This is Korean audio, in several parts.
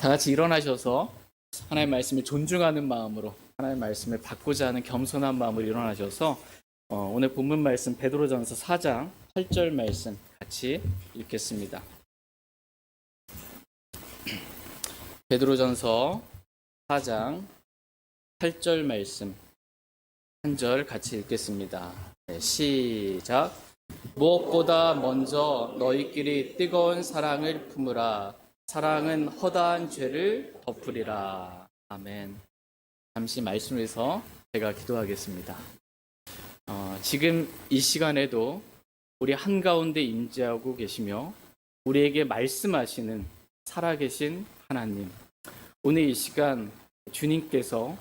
다 같이 일어나셔서 하나님의 말씀을 존중하는 마음으로, 하나님의 말씀을 받고자 하는 겸손한 마음으로 일어나셔서 오늘 본문 말씀 베드로전서 4장 8절 말씀 같이 읽겠습니다. 베드로전서 4장 8절 말씀 한 절 같이 읽겠습니다. 네, 시작. 무엇보다 먼저 너희끼리 뜨거운 사랑을 품으라. 사랑은 허다한 죄를 덮으리라. 아멘. 잠시 말씀에서 제가 기도하겠습니다. 지금 이 시간에도 우리 한가운데 임재하고 계시며 우리에게 말씀하시는 살아계신 하나님, 오늘 이 시간 주님께서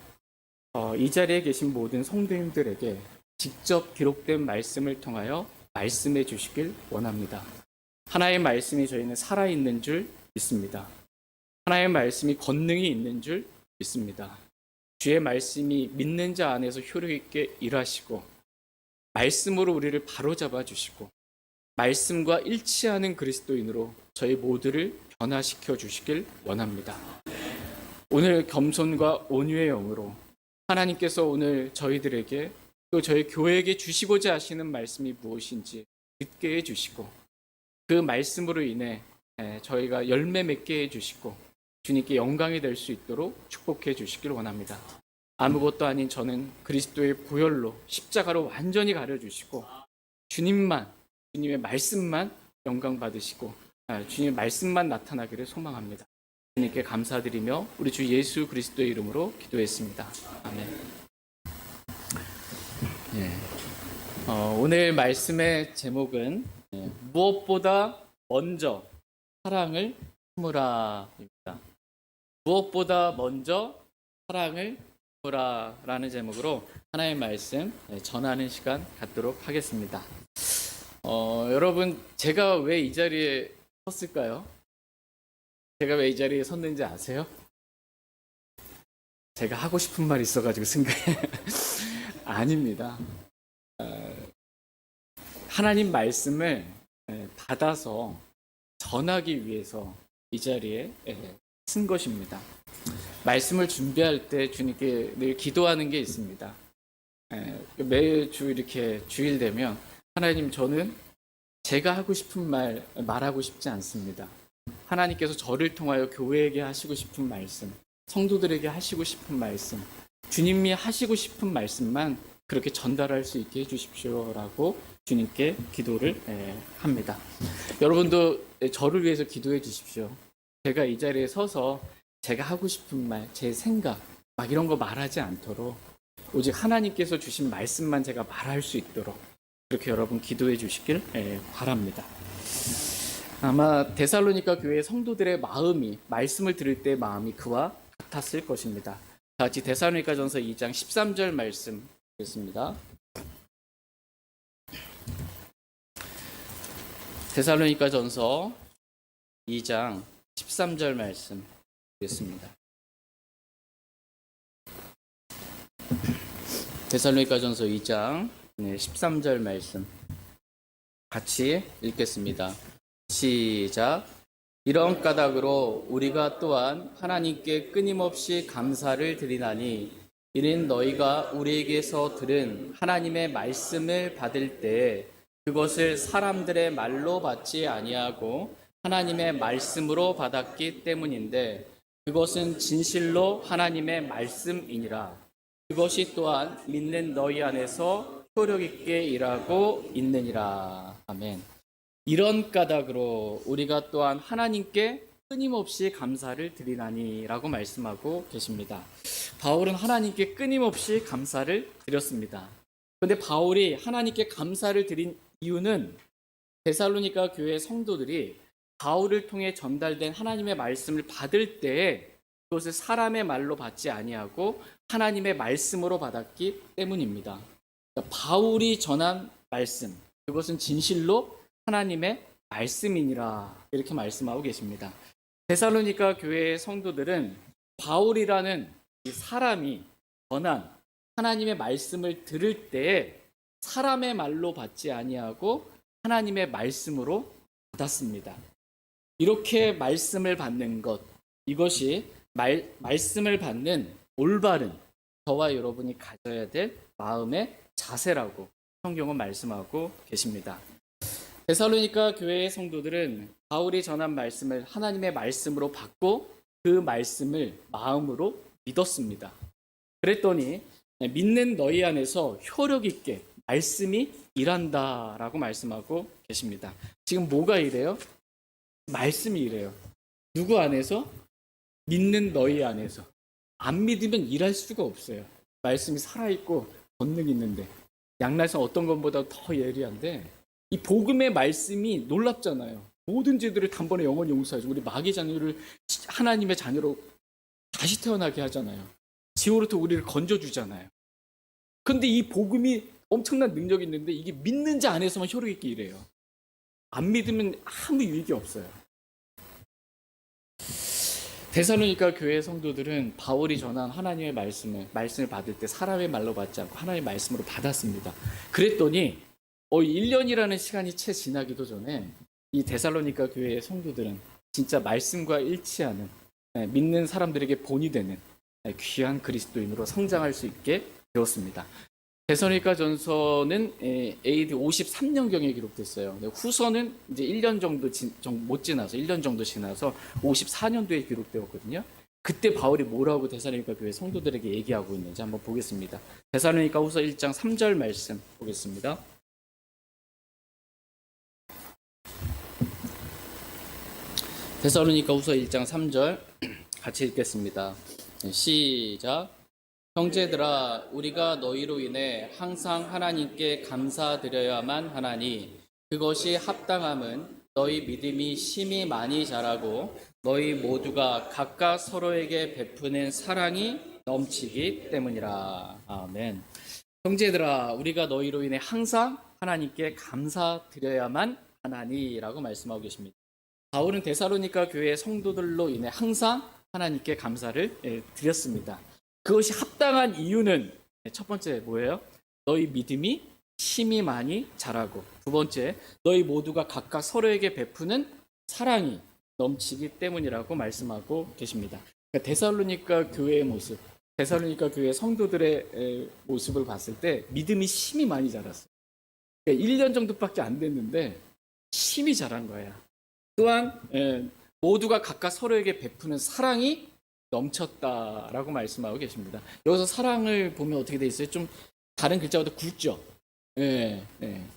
이 자리에 계신 모든 성도님들에게 직접 기록된 말씀을 통하여 말씀해 주시길 원합니다. 하나의 말씀이 저희는 살아있는 줄 믿습니다. 하나의 말씀이 권능이 있는 줄 믿습니다. 주의 말씀이 믿는 자 안에서 효력 있게 일하시고 말씀으로 우리를 바로잡아 주시고 말씀과 일치하는 그리스도인으로 저희 모두를 변화시켜 주시길 원합니다. 오늘 겸손과 온유의 영으로 하나님께서 오늘 저희들에게 또 저희 교회에게 주시고자 하시는 말씀이 무엇인지 듣게 해주시고 그 말씀으로 인해 저희가 열매 맺게 해주시고 주님께 영광이 될 수 있도록 축복해 주시길 원합니다. 아무것도 아닌 저는 그리스도의 보혈로 십자가로 완전히 가려주시고 주님의 말씀만 영광 받으시고 주님의 말씀만 나타나기를 소망합니다. 주님께 감사드리며 우리 주 예수 그리스도의 이름으로 기도했습니다. 아멘. 오늘 말씀의 제목은 무엇보다 먼저 사랑을 품으라입니다. 무엇보다 먼저 사랑을 품으라라는 제목으로 하나님의 말씀 전하는 시간 갖도록 하겠습니다. 여러분, 제가 왜 이 자리에 섰을까요? 제가 왜 이 자리에 섰는지 아세요? 제가 하고 싶은 말이 있어가지고 아닙니다. 하나님 말씀을 받아서 전하기 위해서 이 자리에 쓴 것입니다. 말씀을 준비할 때 주님께 늘 기도하는 게 있습니다. 매주 이렇게 주일 되면 하나님, 저는 제가 하고 싶은 말하고 싶지 않습니다. 하나님께서 저를 통하여 교회에게 하시고 싶은 말씀, 성도들에게 하시고 싶은 말씀, 주님이 하시고 싶은 말씀만 그렇게 전달할 수 있게 해주십시오라고 주님께 기도를 합니다. 여러분도 저를 위해서 기도해 주십시오. 제가 이 자리에 서서 제가 하고 싶은 말, 제 생각 막 이런 거 말하지 않도록 오직 하나님께서 주신 말씀만 제가 말할 수 있도록 그렇게 여러분 기도해 주시길 바랍니다. 아마 데살로니가 교회 성도들의 마음이 말씀을 들을 때 마음이 그와 같았을 것입니다. 다 같이 데살로니가전서 2장 13절 말씀 읽겠습니다. 데살로니가전서 2장 13절 말씀 읽겠습니다. 데살로니가전서 2장 13절 말씀 같이 읽겠습니다. 시작. 이런 까닭으로 우리가 또한 하나님께 끊임없이 감사를 드리나니 이는 너희가 우리에게서 들은 하나님의 말씀을 받을 때 그것을 사람들의 말로 받지 아니하고 하나님의 말씀으로 받았기 때문인데 그것은 진실로 하나님의 말씀이니라. 그것이 또한 믿는 너희 안에서 효력 있게 일하고 있느니라. 아멘. 이런 까닭으로 우리가 또한 하나님께 끊임없이 감사를 드리나니 라고 말씀하고 계십니다. 바울은 하나님께 끊임없이 감사를 드렸습니다. 그런데 바울이 하나님께 감사를 드린 이유는 데살로니가 교회 성도들이 바울을 통해 전달된 하나님의 말씀을 받을 때에 그것을 사람의 말로 받지 아니하고 하나님의 말씀으로 받았기 때문입니다. 그러니까 바울이 전한 말씀, 그것은 진실로 하나님의 말씀이니라 이렇게 말씀하고 계십니다. 데살로니가 교회의 성도들은 바울이라는 이 사람이 전한 하나님의 말씀을 들을 때에 사람의 말로 받지 아니하고 하나님의 말씀으로 받았습니다. 이렇게 말씀을 받는 것, 이것이 말씀을 받는 올바른 저와 여러분이 가져야 될 마음의 자세라고 성경은 말씀하고 계십니다. 데살로니가 교회의 성도들은 바울이 전한 말씀을 하나님의 말씀으로 받고 그 말씀을 마음으로 믿었습니다. 그랬더니 믿는 너희 안에서 효력 있게 말씀이 일한다라고 말씀하고 계십니다. 지금 뭐가 이래요? 말씀이 이래요. 누구 안에서? 믿는 너희 안에서. 안 믿으면 일할 수가 없어요. 말씀이 살아있고 권능이 있는데 양날선 어떤 것보다 더 예리한데 이 복음의 말씀이 놀랍잖아요. 모든 죄들을 단번에 영원히 용서하죠. 우리 마귀 자녀를 하나님의 자녀로 다시 태어나게 하잖아요. 지옥으로부터 우리를 건져주잖아요. 근데 이 복음이 엄청난 능력이 있는데 이게 믿는 자 안에서만 효력 있게 일해요. 안 믿으면 아무 유익이 없어요. 데살로니가 교회 성도들은 바울이 전한 하나님의 말씀을 받을 때 사람의 말로 받지 않고 하나님의 말씀으로 받았습니다. 그랬더니 1년이라는 시간이 채 지나기도 전에 이 데살로니가 교회의 성도들은 진짜 말씀과 일치하는 믿는 사람들에게 본이 되는 귀한 그리스도인으로 성장할 수 있게 되었습니다. 데살로니가 전서는 AD 53년경에 기록됐어요. 후서는 이제 1년 정도 못 지나서 1년 정도 지나서 54년도에 기록되었거든요. 그때 바울이 뭐라고 데살로니가 교회 성도들에게 얘기하고 있는지 한번 보겠습니다. 데살로니가 후서 1장 3절 말씀 보겠습니다. 데살로니가 후서 1장 3절 같이 읽겠습니다. 시작. 형제들아, 우리가 너희로 인해 항상 하나님께 감사드려야만 하나니 그것이 합당함은 너희 믿음이 심히 많이 자라고 너희 모두가 각각 서로에게 베푸는 사랑이 넘치기 때문이라. 아멘. 형제들아, 우리가 너희로 인해 항상 하나님께 감사드려야만 하나니라고 말씀하고 계십니다. 바울은 데살로니가 교회의 성도들로 인해 항상 하나님께 감사를 드렸습니다. 그것이 합당한 이유는 첫 번째 뭐예요? 너희 믿음이 심히 많이 자라고, 두 번째 너희 모두가 각각 서로에게 베푸는 사랑이 넘치기 때문이라고 말씀하고 계십니다. 그러니까 데살로니가 교회의 모습, 데살로니가 교회 성도들의 모습을 봤을 때 믿음이 심히 많이 자랐어요. 그러니까 1년 정도밖에 안 됐는데 심히 자란 거야. 또한 모두가 각각 서로에게 베푸는 사랑이 넘쳤다라고 말씀하고 계십니다. 여기서 사랑을 보면 어떻게 돼 있어요? 좀 다른 글자보다 굵죠?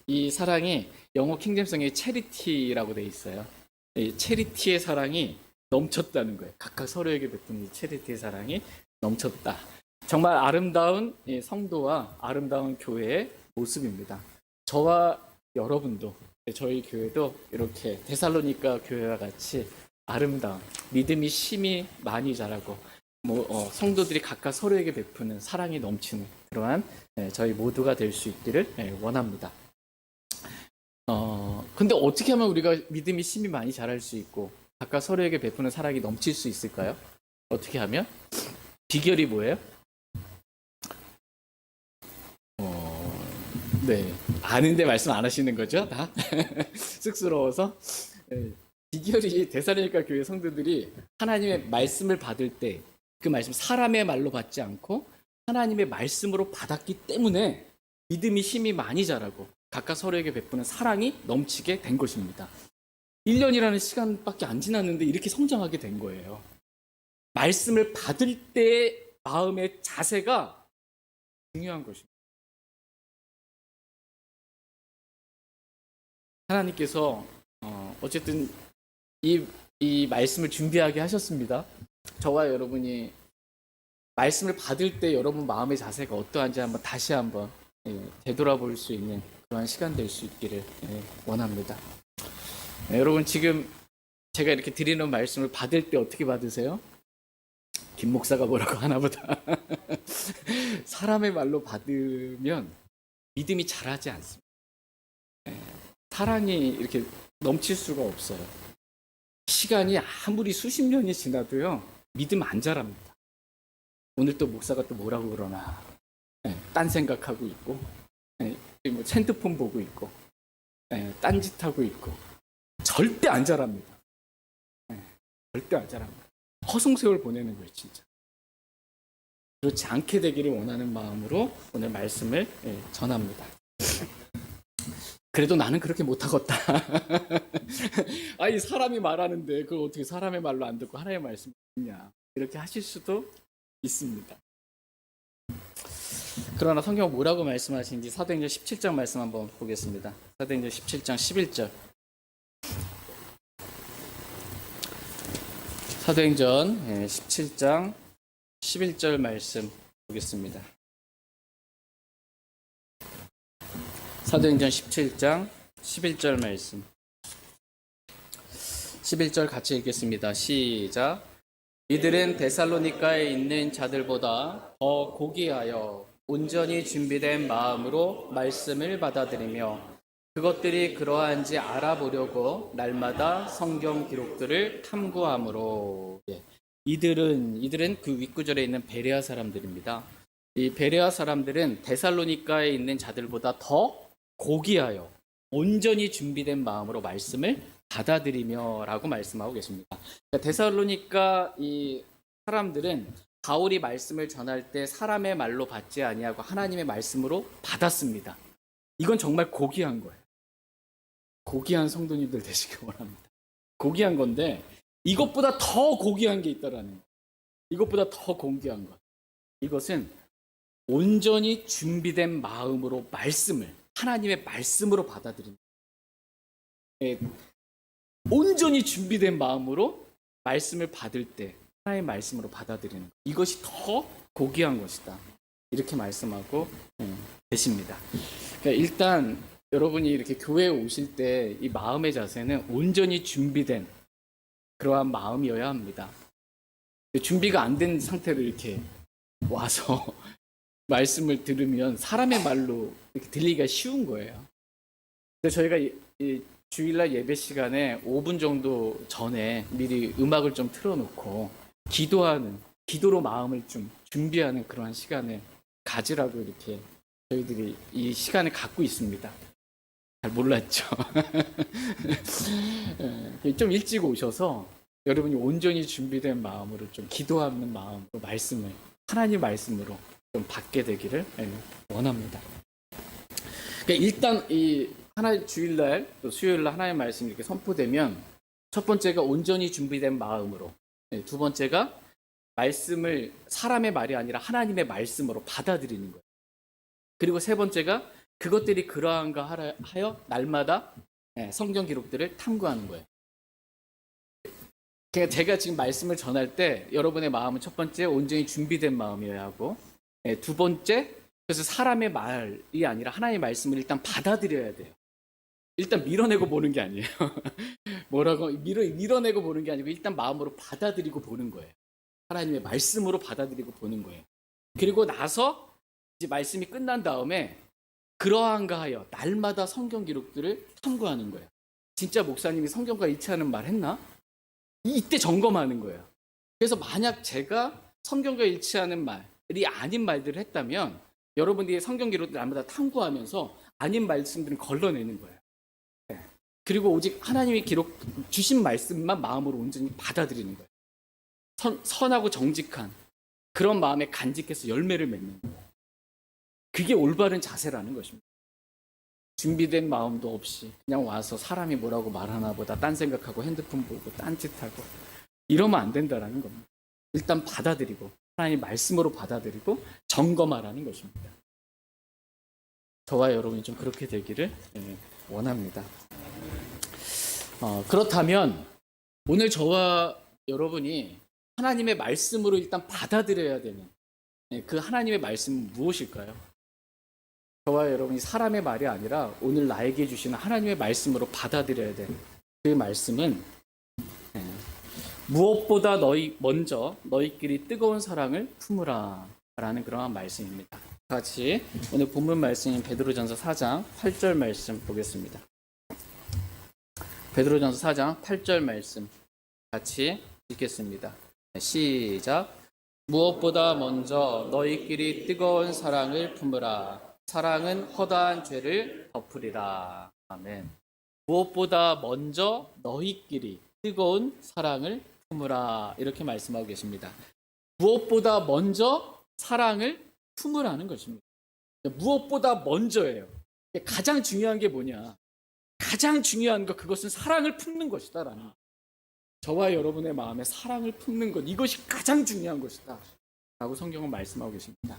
이 사랑이 영어 킹잼성에 체리티라고 돼 있어요. 체리티의 사랑이 넘쳤다는 거예요. 각각 서로에게 베푸는 이 체리티의 사랑이 넘쳤다. 정말 아름다운 성도와 아름다운 교회의 모습입니다. 저와 여러분도, 저희 교회도 이렇게 데살로니가 교회와 같이 아름다운 믿음이 심히 많이 자라고 성도들이 각각 서로에게 베푸는 사랑이 넘치는 그러한 저희 모두가 될 수 있기를 원합니다. 근데 어떻게 하면 우리가 믿음이 심히 많이 자랄 수 있고 각각 서로에게 베푸는 사랑이 넘칠 수 있을까요? 어떻게 하면? 비결이 뭐예요? 네, 아는데 말씀 안 하시는 거죠? 다 쑥스러워서. 비결이 데살로니가 교회 성도들이 하나님의 말씀을 받을 때 그 말씀 사람의 말로 받지 않고 하나님의 말씀으로 받았기 때문에 믿음이 힘이 많이 자라고 각각 서로에게 베푸는 사랑이 넘치게 된 것입니다. 1년이라는 시간밖에 안 지났는데 이렇게 성장하게 된 거예요. 말씀을 받을 때의 마음의 자세가 중요한 것입니다. 하나님께서 어쨌든 이 말씀을 준비하게 하셨습니다. 저와 여러분이 말씀을 받을 때 여러분 마음의 자세가 어떠한지 다시 한번 되돌아볼 수 있는 그런 시간 될 수 있기를 원합니다. 여러분 지금 제가 이렇게 드리는 말씀을 받을 때 어떻게 받으세요? 김 목사가 뭐라고 하나보다 사람의 말로 받으면 믿음이 자라지 않습니다. 사랑이 이렇게 넘칠 수가 없어요. 시간이 아무리 수십 년이 지나도요 믿음 안 자랍니다. 오늘 또 목사가 또 뭐라고 그러나 딴 생각하고 있고 뭐 핸드폰 보고 있고 딴짓하고 있고 절대 안 자랍니다. 절대 안 자랍니다. 허송세월 보내는 거예요, 진짜. 그렇지 않게 되기를 원하는 마음으로 오늘 말씀을 전합니다. 그래도 나는 그렇게 못하겠다. 아니, 사람이 말하는데 그걸 어떻게 사람의 말로 안 듣고 하나님의 말씀을 듣냐. 이렇게 하실 수도 있습니다. 그러나 성경 뭐라고 말씀하시는지 사도행전 17장 말씀 한번 보겠습니다. 사도행전 17장 11절. 사도행전 17장 11절 말씀 보겠습니다. 사도행전 17장 11절 말씀. 11절 같이 읽겠습니다. 시작. 이들은 데살로니가에 있는 자들보다 더 고귀하여 온전히 준비된 마음으로 말씀을 받아들이며 그것들이 그러한지 알아보려고 날마다 성경 기록들을 탐구함으로. 이들은 그 윗구절에 있는 베레아 사람들입니다. 이 베레아 사람들은 데살로니가에 있는 자들보다 더 고귀하여 온전히 준비된 마음으로 말씀을 받아들이며 라고 말씀하고 계십니다. 데살로니가 이 사람들은 바울이 말씀을 전할 때 사람의 말로 받지 아니하고 하나님의 말씀으로 받았습니다. 이건 정말 고귀한 거예요. 고귀한 성도님들 되시기 원합니다. 고귀한 건데 이것보다 더 고귀한 게 있다라는 거예요. 이것보다 더 고귀한 것. 이것은 온전히 준비된 마음으로 말씀을 하나님의 말씀으로 받아들입니다. 온전히 준비된 마음으로 말씀을 받을 때 하나님의 말씀으로 받아들이는 것. 이것이 더 고귀한 것이다. 이렇게 말씀하고 계십니다. 그러니까 일단 여러분이 이렇게 교회에 오실 때 이 마음의 자세는 온전히 준비된 그러한 마음이어야 합니다. 준비가 안 된 상태로 이렇게 와서 말씀을 들으면 사람의 말로 이렇게 들리기가 쉬운 거예요. 그래서 저희가 이 주일날 예배 시간에 5분 정도 전에 미리 음악을 좀 틀어놓고 기도로 마음을 좀 준비하는 그러한 시간을 가지라고 이렇게 저희들이 이 시간을 갖고 있습니다. 잘 몰랐죠. 좀 일찍 오셔서 여러분이 온전히 준비된 마음으로 좀 기도하는 마음으로 말씀을 하나님 말씀으로 좀 받게 되기를 원합니다. 그러니까 일단 이 주일날 또 수요일날 하나님의 말씀이 이렇게 선포되면 첫 번째가 온전히 준비된 마음으로, 두 번째가 말씀을 사람의 말이 아니라 하나님의 말씀으로 받아들이는 거예요. 그리고 세 번째가 그것들이 그러한가 하여 날마다 성경 기록들을 탐구하는 거예요. 그러니까 제가 지금 말씀을 전할 때 여러분의 마음은 첫 번째 온전히 준비된 마음이어야 하고, 두 번째 그래서 사람의 말이 아니라 하나님의 말씀을 일단 받아들여야 돼요. 일단 밀어내고 보는 게 아니에요. 뭐라고 밀어내고 보는 게 아니고 일단 마음으로 받아들이고 보는 거예요. 하나님의 말씀으로 받아들이고 보는 거예요. 그리고 나서 이제 말씀이 끝난 다음에 그러한가 하여 날마다 성경 기록들을 탐구하는 거예요. 진짜 목사님이 성경과 일치하는 말 했나? 이때 점검하는 거예요. 그래서 만약 제가 성경과 일치하는 말이 아닌 말들을 했다면 여러분들이 성경 기록들 날마다 탐구하면서 아닌 말씀들은 걸러내는 거예요. 그리고 오직 하나님이 주신 말씀만 마음으로 온전히 받아들이는 거예요. 선하고 정직한 그런 마음에 간직해서 열매를 맺는 거예요. 그게 올바른 자세라는 것입니다. 준비된 마음도 없이 그냥 와서 사람이 뭐라고 말하나 보다 딴 생각하고 핸드폰 보고 딴짓하고 이러면 안 된다라는 겁니다. 일단 받아들이고 하나님 말씀으로 받아들이고 점검하라는 것입니다. 저와 여러분이 좀 그렇게 되기를 원합니다. 그렇다면 오늘 저와 여러분이 하나님의 말씀으로 일단 받아들여야 되는 그 하나님의 말씀은 무엇일까요? 저와 여러분이 사람의 말이 아니라 오늘 나에게 주시는 하나님의 말씀으로 받아들여야 되는 그 말씀은 무엇보다 먼저 너희끼리 뜨거운 사랑을 품으라 라는 그러한 말씀입니다. 같이 오늘 본문 말씀인 베드로전서 4장 8절 말씀 보겠습니다. 베드로전서 4장 8절 말씀 같이 읽겠습니다. 시작. 무엇보다 먼저 너희끼리 뜨거운 사랑을 품으라. 사랑은 허다한 죄를 덮으리라. 아멘. 무엇보다 먼저 너희끼리 뜨거운 사랑을 품으라 이렇게 말씀하고 계십니다. 무엇보다 먼저 사랑을 품으라는 것입니다. 무엇보다 먼저예요. 가장 중요한 게 뭐냐? 가장 중요한 것, 그것은 사랑을 품는 것이다라는 거예요. 저와 여러분의 마음에 사랑을 품는 것, 이것이 가장 중요한 것이다 라고 성경은 말씀하고 계십니다.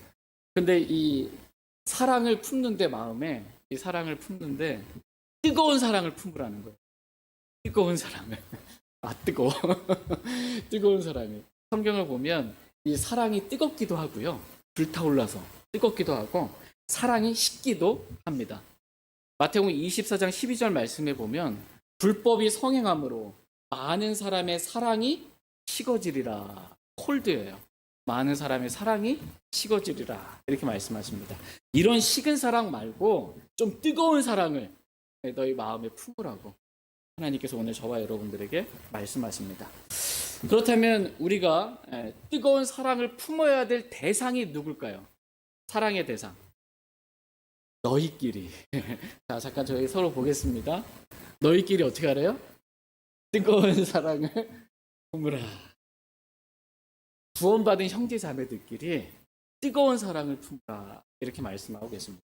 근데 이 사랑을 품는데, 마음에 이 사랑을 품는데 뜨거운 사랑을 품으라는 거예요. 뜨거운 사랑을. 뜨거워. 뜨거운 사랑을. 성경을 보면 이 사랑이 뜨겁기도 하고요, 불타올라서 뜨겁기도 하고, 사랑이 식기도 합니다. 마태복음 24장 12절 말씀에 보면 불법이 성행함으로 많은 사람의 사랑이 식어지리라. 콜드예요. 많은 사람의 사랑이 식어지리라 이렇게 말씀하십니다. 이런 식은 사랑 말고 좀 뜨거운 사랑을 너희 마음에 품으라고 하나님께서 오늘 저와 여러분들에게 말씀하십니다. 그렇다면 우리가 뜨거운 사랑을 품어야 될 대상이 누굴까요? 사랑의 대상. 너희끼리. 자, 잠깐 저희 서로 보겠습니다. 너희끼리 어떻게 하래요? 뜨거운 사랑을 품으라. 구원받은 형제 자매들끼리 뜨거운 사랑을 품으라 이렇게 말씀하고 계십니다.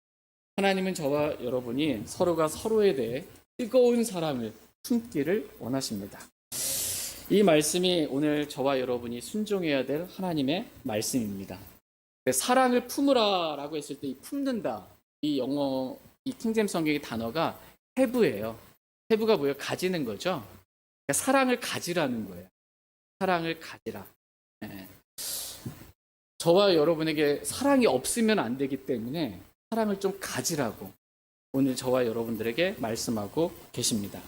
하나님은 저와 여러분이 서로가 서로에 대해 뜨거운 사랑을 품기를 원하십니다. 이 말씀이 오늘 저와 여러분이 순종해야 될 하나님의 말씀입니다. 사랑을 품으라라고 했을 때 이 품는다, 이 영어 이 킹제임스 성경의 단어가 have예요. have가 뭐예요? 가지는 거죠. 그러니까 사랑을 가지라는 거예요. 사랑을 가지라. 네. 저와 여러분에게 사랑이 없으면 안 되기 때문에 사랑을 좀 가지라고 오늘 저와 여러분들에게 말씀하고 계십니다.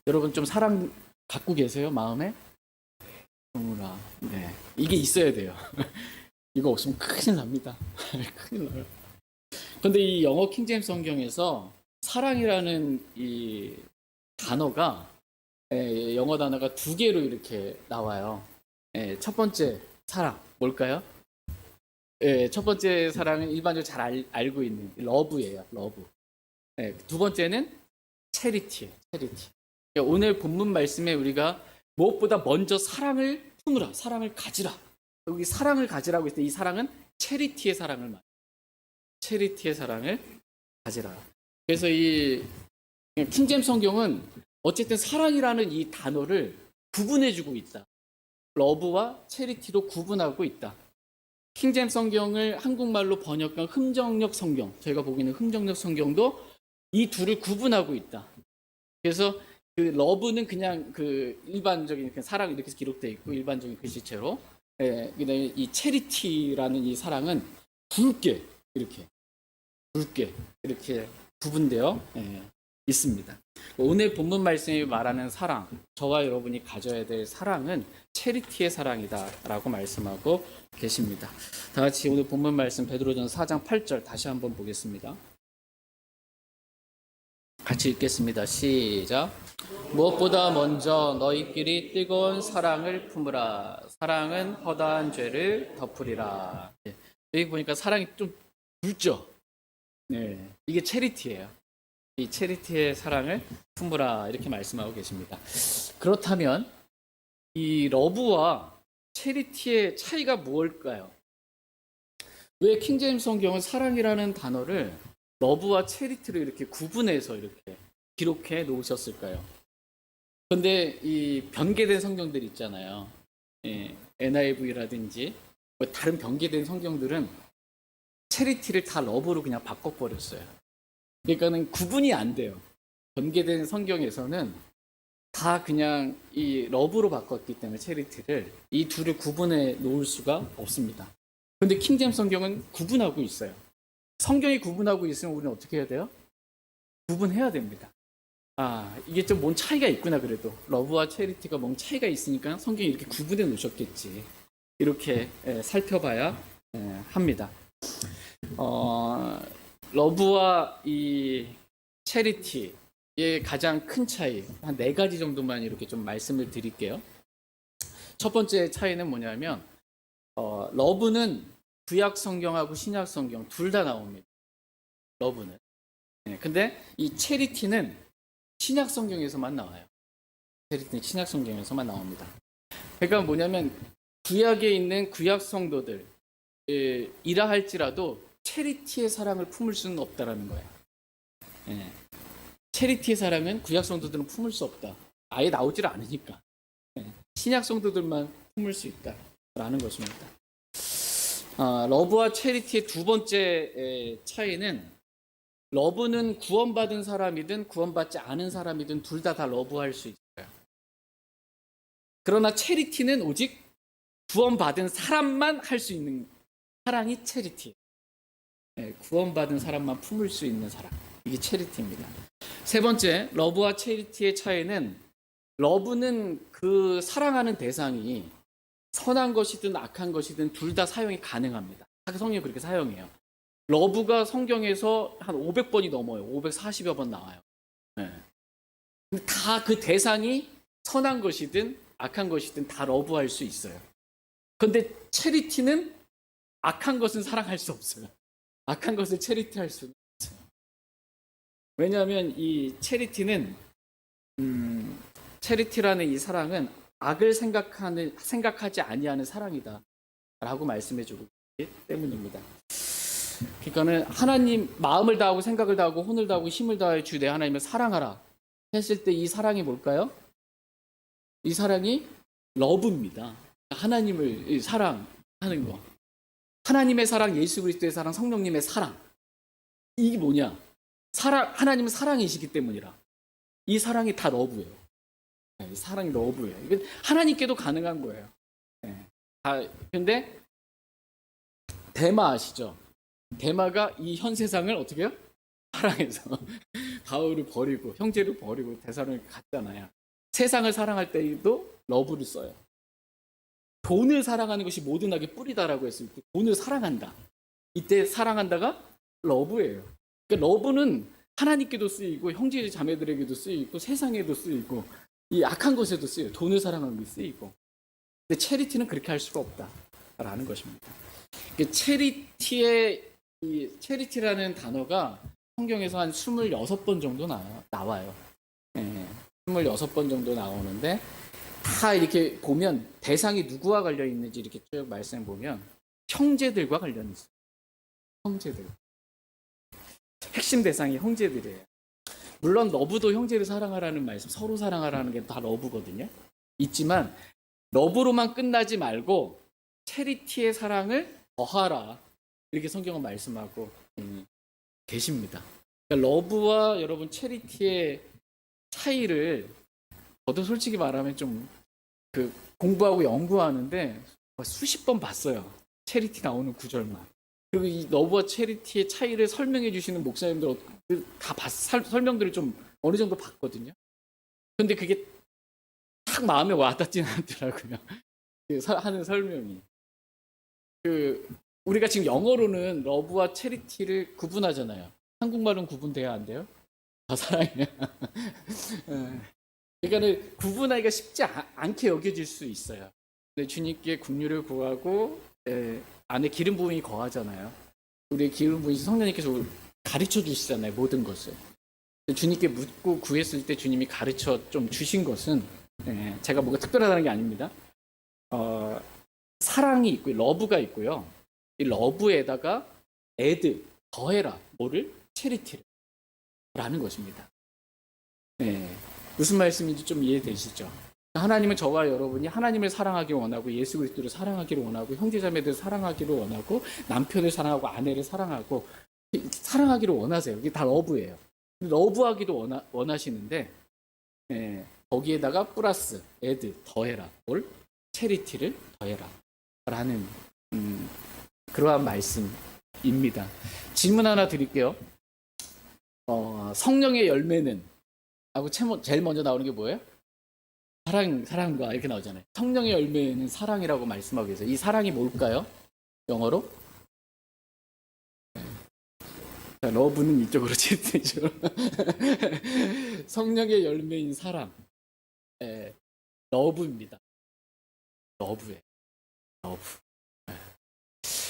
여러분 좀 사랑 갖고 계세요? 마음에? 어머나, 네, 이게 있어야 돼요. 이거 없으면 큰일 납니다. 큰일 나요. 그런데 이 영어 킹제임스 성경에서 사랑이라는 이 단어가 영어 단어가 두 개로 이렇게 나와요. 첫 번째 사랑 뭘까요? 첫 번째 사랑은 일반적으로 잘 알고 있는 러브예요. 러브. 두 번째는 체리티예요. 체리티. 오늘 본문 말씀에 우리가 무엇보다 먼저 사랑을 품으라, 사랑을 가지라. 여기 사랑을 가지라고 했을 때 이 사랑은 체리티의 사랑을 말해요. 체리티의 사랑을 가지라. 그래서 이 킹제임스 성경은 어쨌든 사랑이라는 이 단어를 구분해주고 있다. 러브와 체리티로 구분하고 있다. 킹제임스 성경을 한국말로 번역한 흥정역 성경, 저희가 보기에는 흥정역 성경도 이 둘을 구분하고 있다. 그래서 그 러브는 그냥 그 일반적인 사랑 이렇게 기록되어 있고 일반적인 글씨체로, 그다음에 이 체리티라는 이 사랑은 굵게 이렇게 구분되어 있습니다. 오늘 본문 말씀이 말하는 사랑, 저와 여러분이 가져야 될 사랑은 체리티의 사랑이다라고 말씀하고 계십니다. 다 같이 오늘 본문 말씀 베드로전서 4장 8절 다시 한번 보겠습니다. 같이 읽겠습니다. 시작. 무엇보다 먼저 너희끼리 뜨거운 사랑을 품으라. 사랑은 허다한 죄를 덮으리라. 여기 보니까 사랑이 좀 굵죠? 네, 이게 체리티예요. 이 체리티의 사랑을 품으라 이렇게 말씀하고 계십니다. 그렇다면 이 러브와 체리티의 차이가 무엇일까요? 왜 킹제임스 성경은 사랑이라는 단어를 러브와 체리티를 이렇게 구분해서 이렇게 기록해 놓으셨을까요? 그런데 이 변개된 성경들 있잖아요. NIV라든지 다른 변개된 성경들은 체리티를 다 러브로 그냥 바꿔버렸어요. 그러니까는 구분이 안 돼요. 변개된 성경에서는 다 그냥 이 러브로 바꿨기 때문에 체리티를 이 둘을 구분해 놓을 수가 없습니다. 그런데 킹제임스 성경은 구분하고 있어요. 성경이 구분하고 있으면 우리는 어떻게 해야 돼요? 구분해야 됩니다. 이게 좀 뭔 차이가 있구나. 그래도 러브와 체리티가 뭔 차이가 있으니까 성경이 이렇게 구분해 놓으셨겠지. 이렇게 살펴봐야 합니다. 러브와 이 체리티의 가장 큰 차이 한 4가지 정도만 이렇게 좀 말씀을 드릴게요. 첫 번째 차이는 뭐냐면 러브는 구약 성경하고 신약 성경 둘 다 나옵니다. 러브는. 근데 이 체리티는 신약 성경에서만 나와요. 체리티는 신약 성경에서만 나옵니다. 그러니까 뭐냐면 구약에 있는 구약 성도들 이라 할지라도 체리티의 사랑을 품을 수는 없다라는 거예요. 예. 체리티의 사랑은 구약 성도들은 품을 수 없다. 아예 나오질 않으니까. 예. 신약 성도들만 품을 수 있다라는 것입니다. 러브와 체리티의 두 번째 차이는 러브는 구원받은 사람이든 구원받지 않은 사람이든 둘 다 러브할 수 있어요. 그러나 체리티는 오직 구원받은 사람만 할 수 있는 사랑이 체리티. 구원받은 사람만 품을 수 있는 사랑. 이게 체리티입니다. 세 번째, 러브와 체리티의 차이는 러브는 그 사랑하는 대상이 선한 것이든 악한 것이든 둘 다 사용이 가능합니다. 성경이 그렇게 사용해요. 러브가 성경에서 한 500번이 넘어요. 540여 번 나와요. 다 그 대상이 선한 것이든 악한 것이든 다 러브할 수 있어요. 그런데 체리티는 악한 것은 사랑할 수 없어요. 악한 것을 체리티할 수는 없어요. 왜냐하면 이 체리티는 체리티라는 이 사랑은 악을 생각하지 아니하는 사랑이다 라고 말씀해 주고 있기 때문입니다. 그러니까는 하나님 마음을 다하고 생각을 다하고 혼을 다하고 힘을 다하여 주 내 하나님을 사랑하라 했을 때 이 사랑이 뭘까요? 이 사랑이 러브입니다. 하나님을 사랑하는 거. 하나님의 사랑, 예수 그리스도의 사랑, 성령님의 사랑. 이게 뭐냐? 하나님은 사랑이시기 때문이라. 이 사랑이 다 러브예요. 이 사랑이 러브예요. 이건 하나님께도 가능한 거예요. 근데 데마 아시죠? 데마가 이 현 세상을 어떻게 해요? 사랑해서 바울을 버리고 형제를 버리고 대사로니가 갔잖아요. 세상을 사랑할 때에도 러브를 써요. 돈을 사랑하는 것이 모든 악의 뿌리다라고 했을 때 돈을 사랑한다. 이때 사랑한다가 러브예요. 그러니까 러브는 하나님께도 쓰이고 형제 자매들에게도 쓰이고 세상에도 쓰이고 이 악한 것에도 쓰여요. 돈을 사랑하는 게 쓰이고. 근데 체리티는 그렇게 할 수가 없다라는 것입니다. 체리티라는 단어가 성경에서 한 26번 정도 나와요. 26번 정도 나오는데 다 이렇게 보면 대상이 누구와 관련 있는지 이렇게 쭉 말씀해 보면 형제들과 관련 있어요. 형제들. 핵심 대상이 형제들이에요. 물론 러브도 형제를 사랑하라는 말씀, 서로 사랑하라는 게 다 러브거든요. 있지만 러브로만 끝나지 말고 체리티의 사랑을 더하라. 이렇게 성경은 말씀하고 계십니다. 그러니까 러브와 여러분 체리티의 차이를 저도 솔직히 말하면 좀 공부하고 연구하는데 수십 번 봤어요. 체리티 나오는 구절만. 그리고 이 러브와 체리티의 차이를 설명해 주시는 목사님들 다 설명들을 좀 어느 정도 봤거든요. 근데 그게 딱 마음에 와닿지는 않더라고요. 하는 설명이. 우리가 지금 영어로는 러브와 체리티를 구분하잖아요. 한국말은 구분돼야 안 돼요? 더 사랑해요. 그러니까 구분하기가 쉽지 않게 여겨질 수 있어요. 근데 주님께 긍휼을 구하고 안에 기름 부음이 거하잖아요. 우리 기름 부음이 성령님께서 가르쳐 주시잖아요. 모든 것을. 주님께 묻고 구했을 때 주님이 가르쳐 좀 주신 것은 제가 뭐가 특별하다는 게 아닙니다. 사랑이 있고 러브가 있고요. 이 러브에다가 더해라. 뭐를? 체리티를 라는 것입니다. 무슨 말씀인지 좀 이해되시죠? 하나님은 저와 여러분이 하나님을 사랑하기 원하고 예수 그리스도를 사랑하기를 원하고 형제자매들을 사랑하기를 원하고 남편을 사랑하고 아내를 사랑하기를 원하세요. 이게 다 러브예요. 러브하기도 원하시는데 거기에다가 플러스 더해라. 뭘? 체리티를 더해라. 라는 그러한 말씀입니다. 질문 하나 드릴게요. 성령의 열매는 하고 제일 먼저 나오는 게 뭐예요? 사랑과 이렇게 나오잖아요. 성령의 열매는 사랑이라고 말씀하고 계세요. 이 사랑이 뭘까요? 영어로? 러브는 이쪽으로 치트죠. 성령의 열매인 사랑. 러브입니다. 러브예요. 러브.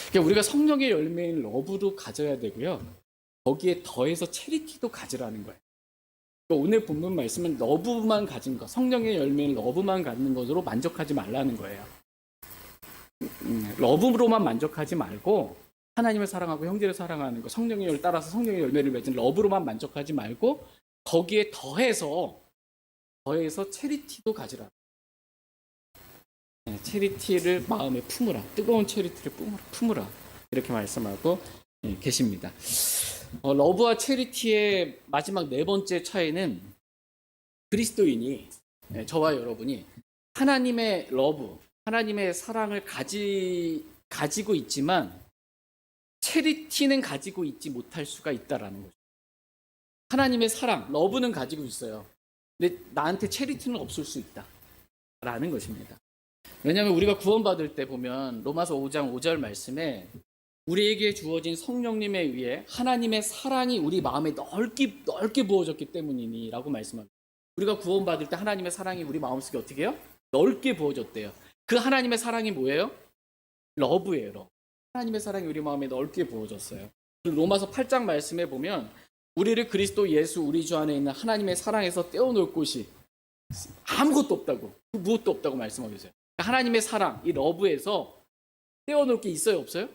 그러니까 우리가 성령의 열매인 러브도 가져야 되고요. 거기에 더해서 체리티도 가지라는 거예요. 오늘 본문 말씀은 러브만 가진 것, 성령의 열매는 러브만 갖는 것으로 만족하지 말라는 거예요. 러브로만 만족하지 말고 하나님을 사랑하고 형제를 사랑하는 것, 성령의 열 따라서 성령의 열매를 맺은 러브로만 만족하지 말고 거기에 더해서 체리티도 가지라. 체리티를 마음에 품으라. 뜨거운 체리티를 품으라. 이렇게 말씀하고 계십니다. 러브와 체리티의 마지막 네 번째 차이는 그리스도인이, 저와 여러분이 하나님의 러브, 하나님의 사랑을 가지고 있지만 체리티는 가지고 있지 못할 수가 있다라는 거죠. 하나님의 사랑, 러브는 가지고 있어요. 근데 나한테 체리티는 없을 수 있다라는 것입니다. 왜냐하면 우리가 구원받을 때 보면 로마서 5장 5절 말씀에 우리에게 주어진 성령님에 의해 하나님의 사랑이 우리 마음에 넓게 부어졌기 때문이니 라고 말씀합니다. 우리가 구원받을 때 하나님의 사랑이 우리 마음속에 어떻게 해요? 넓게 부어졌대요. 그 하나님의 사랑이 뭐예요? 러브예요. 하나님의 사랑이 우리 마음에 넓게 부어졌어요. 로마서 8장 말씀에 보면 우리를 그리스도 예수 우리 주 안에 있는 하나님의 사랑에서 떼어놓을 곳이 아무것도 없다고, 무엇도 없다고 말씀하고 있어요. 하나님의 사랑, 이 러브에서 떼어놓을 게 있어요? 없어요?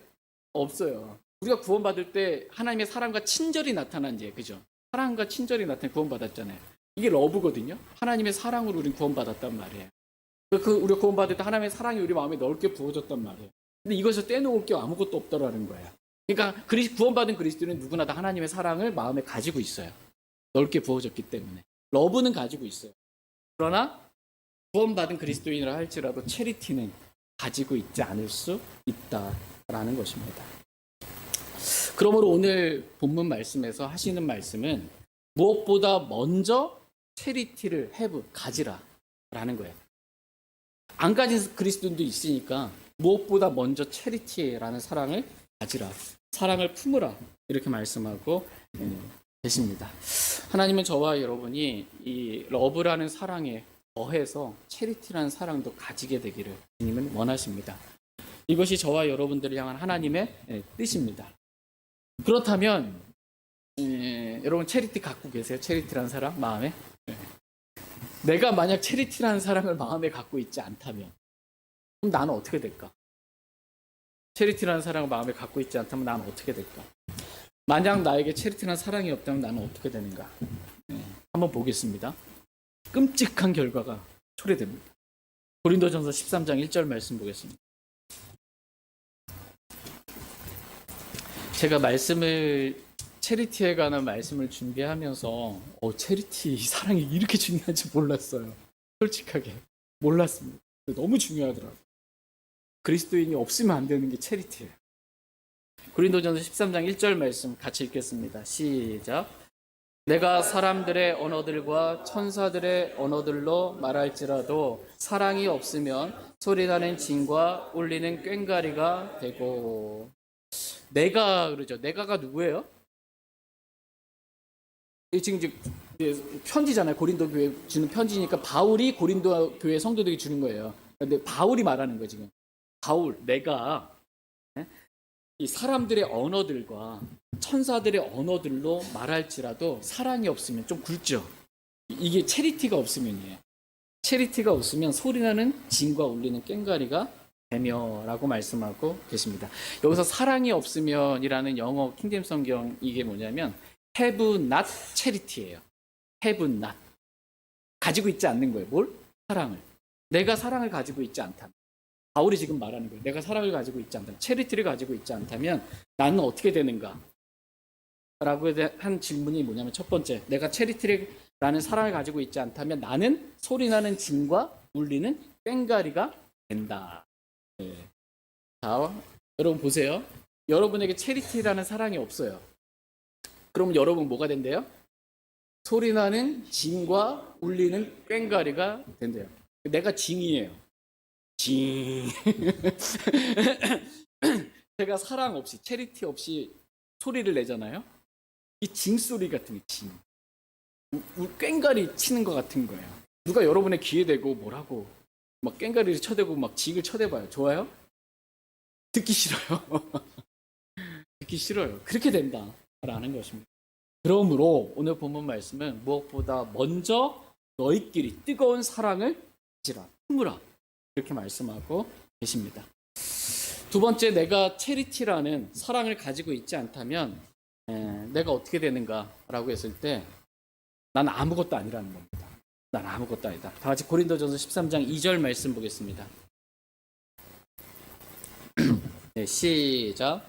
없어요. 우리가 구원받을 때 하나님의 사랑과 친절이 나타난 지, 그죠? 사랑과 친절이 나타난 구원받았잖아요. 이게 러브거든요. 하나님의 사랑으로 우리는 구원받았단 말이에요. 우리가 구원받을 때 하나님의 사랑이 우리 마음에 넓게 부어졌단 말이에요. 근데 이것을 떼놓을 게 아무것도 없다라는 거예요. 그러니까 구원받은 그리스도인은 누구나 다 하나님의 사랑을 마음에 가지고 있어요. 넓게 부어졌기 때문에. 러브는 가지고 있어요. 그러나 구원받은 그리스도인이라 할지라도 체리티는 가지고 있지 않을 수 있다라는 것입니다. 그러므로 오늘 본문 말씀에서 하시는 말씀은 무엇보다 먼저 체리티를 가지라라는 거예요. 안 가진 그리스도인도 있으니까 무엇보다 먼저 체리티라는 사랑을 가지라, 사랑을 품으라 이렇게 말씀하고 계십니다. 하나님은 저와 여러분이 이 러브라는 사랑에 더해서 체리티라는 사랑도 가지게 되기를 주님은 원하십니다. 이것이 저와 여러분들을 향한 하나님의 뜻입니다. 그렇다면 여러분 체리티 갖고 계세요? 체리티라는 사랑 마음에? 내가 만약 체리티라는 사랑을 마음에 갖고 있지 않다면 그럼 나는 어떻게 될까? 체리티라는 사랑을 마음에 갖고 있지 않다면 나는 어떻게 될까? 만약 나에게 체리티라는 사랑이 없다면 나는 어떻게 되는가? 한번 보겠습니다. 끔찍한 결과가 초래됩니다. 고린도전서 13장 1절 말씀 보겠습니다. 제가 체리티에 관한 말씀을 준비하면서 체리티 사랑이 이렇게 중요한지 몰랐어요. 솔직하게 몰랐습니다. 너무 중요하더라고요. 그리스도인이 없으면 안 되는 게 체리티예요. 고린도전서 13장 1절 말씀 같이 읽겠습니다. 시작. 내가 사람들의 언어들과 천사들의 언어들로 말할지라도 사랑이 없으면 소리나는 징과 울리는 꽹과리가 되고. 그러죠. 내가가 누구예요? 지금 편지잖아요. 고린도 교회 주는 편지니까 바울이 고린도 교회 성도들에게 주는 거예요. 근데 바울이 말하는 거예요, 지금. 내가 이 사람들의 언어들과 천사들의 언어들로 말할지라도 사랑이 없으면 좀 굵죠. 이게 체리티가 없으면이에요. 체리티가 없으면 소리나는 징과 울리는 꽹과리가 되며라고 말씀하고 계십니다. 여기서 사랑이 없으면이라는 영어 킹제임스 성경 이게 뭐냐면 have not charity예요. have not. 가지고 있지 않는 거예요. 뭘? 사랑을. 내가 사랑을 가지고 있지 않다면. 바울이 지금 말하는 거예요. 내가 사랑을 가지고 있지 않다면, 체리티를 가지고 있지 않다면 나는 어떻게 되는가? 라고 한 질문이 뭐냐면 첫 번째, 내가 체리티라는 사랑을 가지고 있지 않다면 나는 소리나는 징과 울리는 꽹과리가 된다. 네. 자, 여러분 보세요. 여러분에게 체리티라는 사랑이 없어요. 그럼 여러분 뭐가 된대요? 소리나는 징과 울리는 꽹과리가 된대요. 내가 징이에요. 징. 제가 사랑 없이, 체리티 없이 소리를 내잖아요. 이 징 소리 같은 게 징. 꽹과리 치는 것 같은 거예요. 누가 여러분의 귀에 대고 뭐라고 막 꽹과리를 쳐대고 막 징을 쳐대봐요. 좋아요? 듣기 싫어요. 듣기 싫어요. 그렇게 된다라는 것입니다. 그러므로 오늘 본문 말씀은 무엇보다 먼저 너희끼리 뜨거운 사랑을 가지라, 품으라 이렇게 말씀하고 계십니다. 두 번째, 내가 체리티라는 사랑을 가지고 있지 않다면 내가 어떻게 되는가라고 했을 때 난 아무것도 아니라는 겁니다. 난 아무것도 아니다. 다 같이 고린도전서 13장 2절 말씀 보겠습니다. 네, 시작.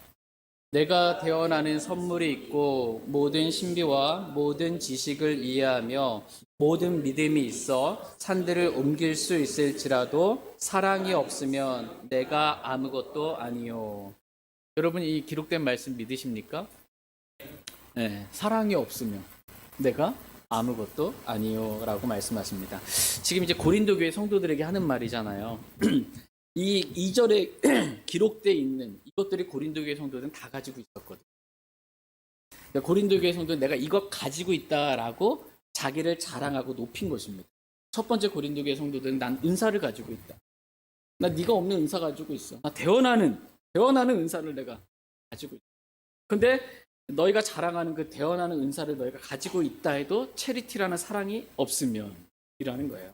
내가 대언하는 선물이 있고 모든 신비와 모든 지식을 이해하며 모든 믿음이 있어 산들을 옮길 수 있을지라도 사랑이 없으면 내가 아무것도 아니요. 여러분, 이 기록된 말씀 믿으십니까? 네, 사랑이 없으면 내가 아무것도 아니요 라고 말씀하십니다. 지금 이제 고린도 교회 성도들에게 하는 말이잖아요. 이 2절에 기록되어 있는 이것들이 고린도 교회 성도들은 다 가지고 있었거든요. 그러니까 고린도 교회 성도는 내가 이거 가지고 있다라고 자기를 자랑하고 높인 것입니다. 첫 번째, 고린도 교회 성도들은 난 은사를 가지고 있다. 나 네가 없는 은사 가지고 있어. 나 대언하는 은사를 내가 가지고 있다. 근데 너희가 자랑하는 그 대언하는 은사를 너희가 가지고 있다 해도 체리티라는 사랑이 없으면 이라는 거예요.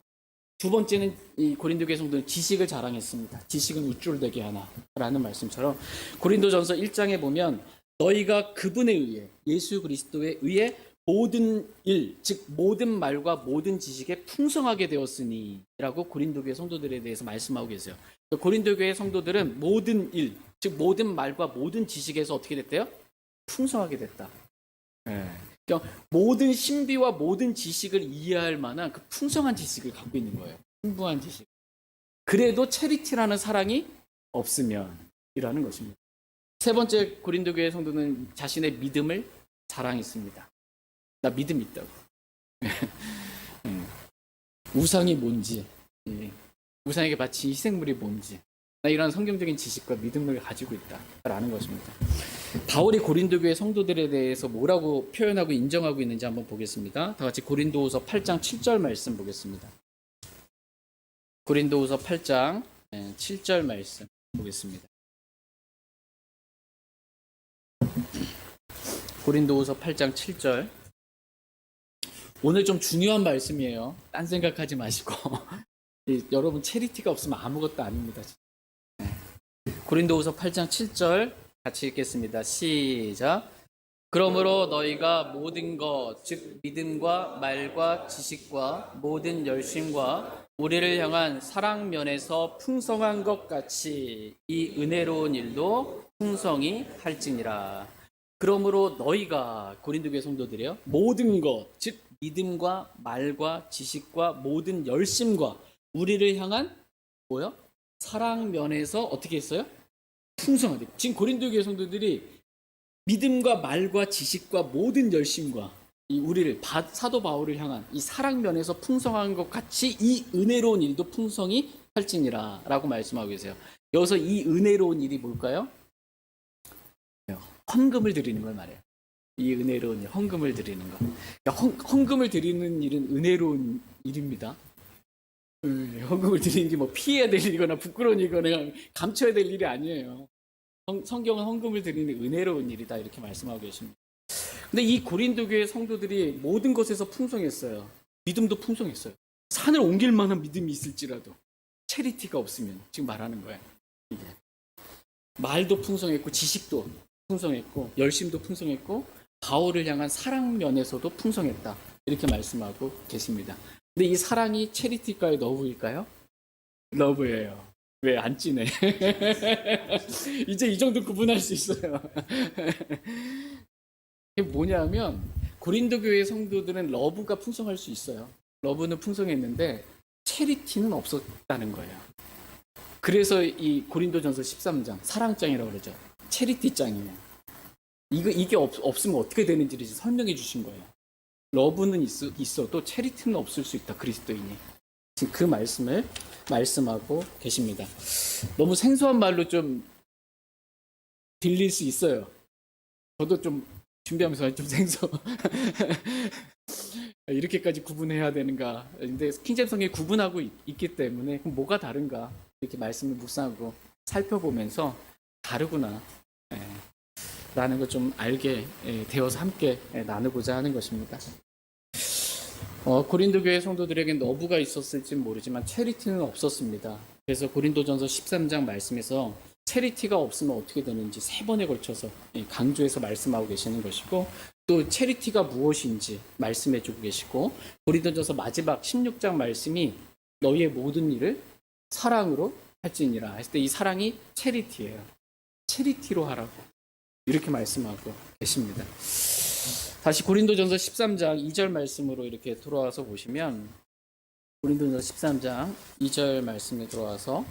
두 번째는 이 고린도 교회 성도는 지식을 자랑했습니다. 지식은 우쭐되게 하나 라는 말씀처럼 고린도전서 1장에 보면 너희가 그분에 의해, 예수 그리스도에 의해 모든 일, 즉 모든 말과 모든 지식에 풍성하게 되었으니 라고 고린도 교회 성도들에 대해서 말씀하고 계세요. 고린도 교회 성도들은 모든 일, 즉 모든 말과 모든 지식에서 어떻게 됐대요? 풍성하게 됐다. 그러니까 모든 신비와 모든 지식을 이해할 만한 그 풍성한 지식을 갖고 있는 거예요. 풍부한 지식. 그래도 체리티라는 사랑이 없으면 이라는 것입니다. 세 번째, 고린도 교회 성도는 자신의 믿음을 자랑했습니다. 나 믿음 있다고. 우상이 뭔지, 우상에게 바친 희생물이 뭔지, 나 이런 성경적인 지식과 믿음을 가지고 있다라는 것입니다. 바울이 고린도 교회 성도들에 대해서 뭐라고 표현하고 인정하고 있는지 한번 보겠습니다. 다 같이 고린도후서 8장 7절 말씀 보겠습니다. 고린도후서 8장 7절 말씀 보겠습니다. 고린도후서 8장 7절. 오늘 좀 중요한 말씀이에요. 딴 생각하지 마시고 여러분, 체리티가 없으면 아무것도 아닙니다. 고린도후서 8장 7절 같이 읽겠습니다. 시작. 그러므로 너희가 모든 것, 즉 믿음과 말과 지식과 모든 열심과 우리를 향한 사랑 면에서 풍성한 것 같이 이 은혜로운 일도 풍성히 할지니라. 그러므로 너희가, 고린도 교회 성도들이요, 모든 것, 즉 믿음과 말과 지식과 모든 열심과 우리를 향한 뭐요? 사랑 면에서 어떻게 했어요? 풍성하게. 지금 고린도 교회 성도들이 믿음과 말과 지식과 모든 열심과 이 우리를 사도 바울을 향한 이 사랑 면에서 풍성한 것 같이 이 은혜로운 일도 풍성히 할지니라 라고 말씀하고 계세요. 여기서 이 은혜로운 일이 뭘까요? 헌금을 드리는 걸 말해요. 이 은혜로운 일, 헌금을 드리는 거. 헌금을 드리는 일은 은혜로운 일입니다. 헌금을 드리는 게 뭐 피해야 될 일이거나 부끄러운 일이거나 감춰야 될 일이 아니에요. 성경은 헌금을 드리는 은혜로운 일이다 이렇게 말씀하고 계십니다. 근데 이 고린도 교회 성도들이 모든 것에서 풍성했어요. 믿음도 풍성했어요. 산을 옮길 만한 믿음이 있을지라도 체리티가 없으면 지금 말하는 거예요. 이게. 말도 풍성했고 지식도 풍성했고 열심도 풍성했고 바울을 향한 사랑 면에서도 풍성했다 이렇게 말씀하고 계십니다. 근데 이 사랑이 체리티일까요? 러브일까요? 러브예요. 왜 안 찌네? 이제 이 정도 구분할 수 있어요. 이게 뭐냐면 고린도 교회 성도들은 러브가 풍성할 수 있어요. 러브는 풍성했는데 체리티는 없었다는 거예요. 그래서 이 고린도전서 13장 사랑장이라고 그러죠. 체리티장이에요. 이게 없으면 어떻게 되는지를 설명해 주신 거예요. 러브는 있어도 체리티는 없을 수 있다. 그리스도인이. 지금 그 말씀을 말씀하고 계십니다. 너무 생소한 말로 좀 들릴 수 있어요. 저도 좀 준비하면서 좀 이렇게까지 구분해야 되는가. 근데 킹제임스 성경이 구분하고 있기 때문에 그럼 뭐가 다른가 이렇게 말씀을 묵상하고 살펴보면서 다르구나. 라는 걸 좀 알게 되어서 함께 나누고자 하는 것입니다. 고린도 교회 성도들에겐 너부가 있었을지는 모르지만 체리티는 없었습니다. 그래서 고린도전서 13장 말씀에서 체리티가 없으면 어떻게 되는지 3번에 걸쳐서 강조해서 말씀하고 계시는 것이고, 또 체리티가 무엇인지 말씀해 주고 계시고, 고린도전서 마지막 16장 말씀이 너희의 모든 일을 사랑으로 할지니라 했을 때 이 사랑이 체리티예요. 체리티로 하라고 이렇게 말씀하고 계십니다. 다시 고린도전서 13장 2절 말씀으로 이렇게 돌아와서 보시면, 고린도전서 13장 2절 말씀에 들어와서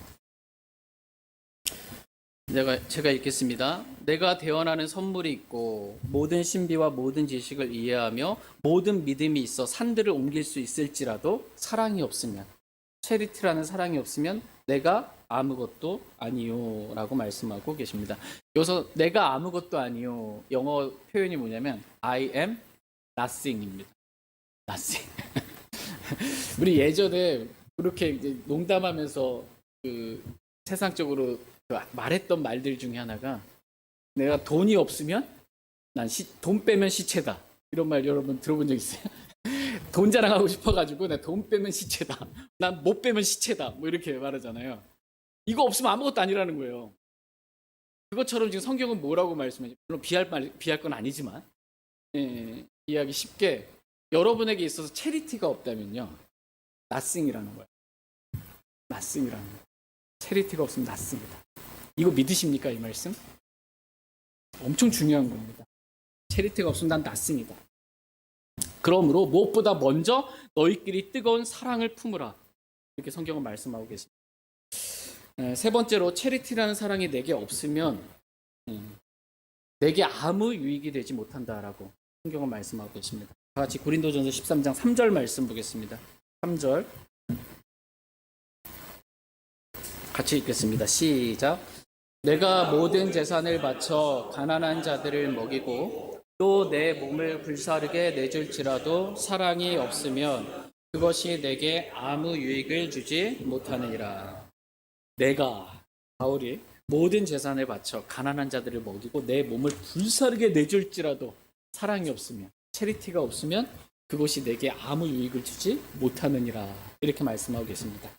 제가 읽겠습니다. 내가 대언하는 선물이 있고 모든 신비와 모든 지식을 이해하며 모든 믿음이 있어 산들을 옮길 수 있을지라도 사랑이 없으면, 체리티라는 사랑이 없으면 내가 아무것도 아니요 라고 말씀하고 계십니다. 여기서 내가 아무것도 아니요, 영어 표현이 뭐냐면 I am nothing입니다. nothing. 우리 예전에 그렇게 이제 농담하면서 그 세상적으로 말했던 말들 중에 하나가, 내가 돈이 없으면 난 돈 빼면 시체다, 이런 말 여러분 들어본 적 있어요? 돈 자랑하고 싶어가지고 나 돈 빼면 시체다, 난 못 빼면 시체다, 뭐 이렇게 말하잖아요. 이거 없으면 아무것도 아니라는 거예요. 그것처럼 지금 성경은 뭐라고 말씀하죠? 물론 비할 건 아니지만, 이해하기 쉽게 여러분에게 있어서 체리티가 없다면요, nothing이라는 거예요. nothing이라는 거예요. 체리티가 없으면 nothing이다. 이거 믿으십니까, 이 말씀? 엄청 중요한 겁니다. 체리티가 없으면 난 nothing이다. 그러므로 무엇보다 먼저 너희끼리 뜨거운 사랑을 품으라, 이렇게 성경은 말씀하고 계십니다. 세 번째로, 체리티라는 사랑이 내게 없으면 내게 아무 유익이 되지 못한다라고 성경은 말씀하고 계십니다. 다 같이 고린도전서 13장 3절 말씀 보겠습니다. 3절 같이 읽겠습니다. 시작. 내가 모든 재산을 바쳐 가난한 자들을 먹이고 또 내 몸을 불사르게 내줄지라도 사랑이 없으면 그것이 내게 아무 유익을 주지 못하느니라. 내가, 바울이 모든 재산을 바쳐 가난한 자들을 먹이고 내 몸을 불사르게 내줄지라도 사랑이 없으면, 체리티가 없으면 그것이 내게 아무 유익을 주지 못하느니라, 이렇게 말씀하고 계십니다.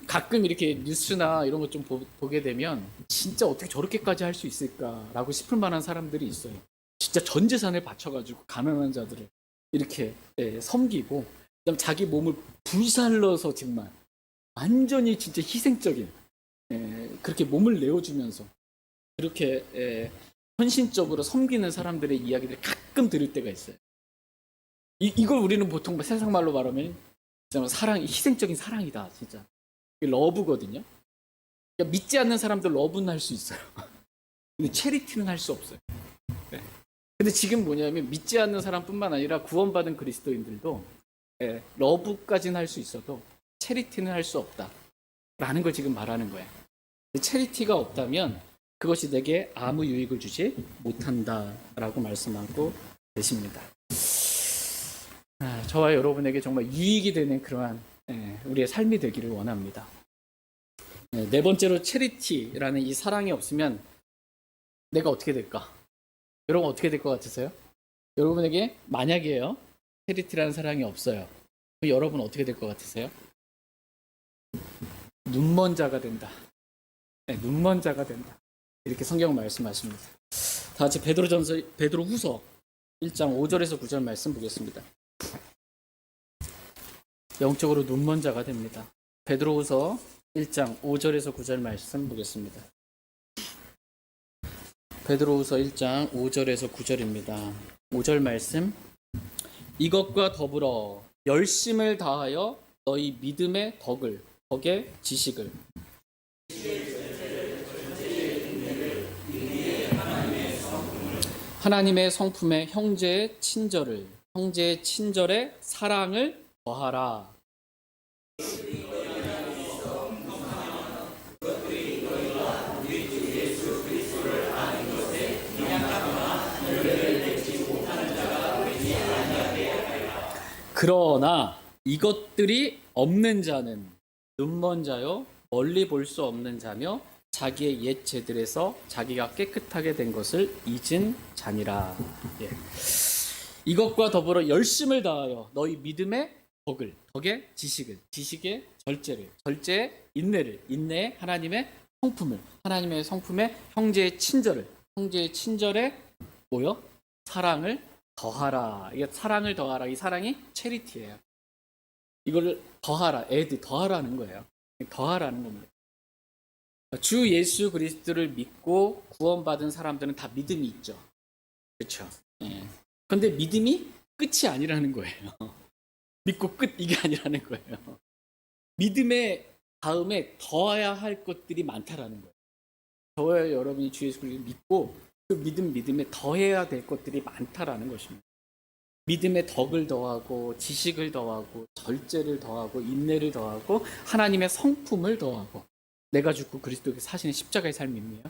가끔 이렇게 뉴스나 이런 것 좀 보게 되면 진짜 어떻게 저렇게까지 할 수 있을까라고 싶을 만한 사람들이 있어요. 진짜 전 재산을 바쳐가지고 가난한 자들을 이렇게 섬기고, 그다음 자기 몸을 불살러서 정말 완전히 진짜 희생적인, 그렇게 몸을 내어주면서 그렇게 헌신적으로 섬기는 사람들의 이야기들을 가끔 들을 때가 있어요. 이걸 우리는 보통 세상 말로 말하면 사랑, 희생적인 사랑이다, 진짜. 이게 러브거든요. 그러니까 믿지 않는 사람도 러브는 할 수 있어요. 근데 체리티는 할 수 없어요. 네. 근데 지금 뭐냐면, 믿지 않는 사람뿐만 아니라 구원받은 그리스도인들도 러브까지는 할 수 있어도 체리티는 할 수 없다라는 걸 지금 말하는 거예요. 체리티가 없다면 그것이 내게 아무 유익을 주지 못한다라고 말씀하고 계십니다. 저와 여러분에게 정말 유익이 되는 그러한 우리의 삶이 되기를 원합니다. 네 번째로, 체리티라는 이 사랑이 없으면 내가 어떻게 될까? 여러분 어떻게 될 것 같으세요? 여러분에게 만약에요, 체리티라는 사랑이 없어요, 그럼 여러분 어떻게 될 것 같으세요? 눈먼 자가 된다. 눈먼 자가 된다, 이렇게 성경 말씀하십니다. 다 같이 베드로후서 1장 5절에서 9절 말씀 보겠습니다. 영적으로 눈먼 자가 됩니다. 베드로후서 1장 5절에서 9절 말씀 보겠습니다. 베드로후서 1장 5절에서 9절입니다. 5절 말씀. 이것과 더불어 열심을 다하여 너희 믿음의 덕의 지식을 하나님의 성품의 형제의 친절의 사랑을 더하라. 그러나 이것들이 없는 자는 눈먼 자요 멀리 볼 수 없는 자며 자기의 옛 죄들에서 자기가 깨끗하게 된 것을 잊은 자니라. 예. 이것과 더불어 열심을 다하여 너희 믿음의 덕의 지식을, 지식의 절제를, 절제의 인내를, 인내의 하나님의 성품을, 하나님의 성품의 형제의 친절을, 형제의 친절에 뭐요? 사랑을 더하라. 이게 사랑을 더하라. 이 사랑이 체리티예요. 이걸 더하라, 더하라는 거예요. 더하라는 겁니다. 주 예수 그리스도를 믿고 구원받은 사람들은 다 믿음이 있죠. 그렇죠. 예. 그런데 믿음이 끝이 아니라는 거예요. 믿고 끝 이게 아니라는 거예요. 믿음의 다음에 더해야 할 것들이 많다라는 거예요. 더해야 여러분이 주 예수 그리스도를 믿고 그 믿음에 더해야 될 것들이 많다라는 것입니다. 믿음의 덕을 더하고 지식을 더하고 절제를 더하고 인내를 더하고 하나님의 성품을 더하고 내가 죽고 그리스도께 사시는 십자가의 삶이며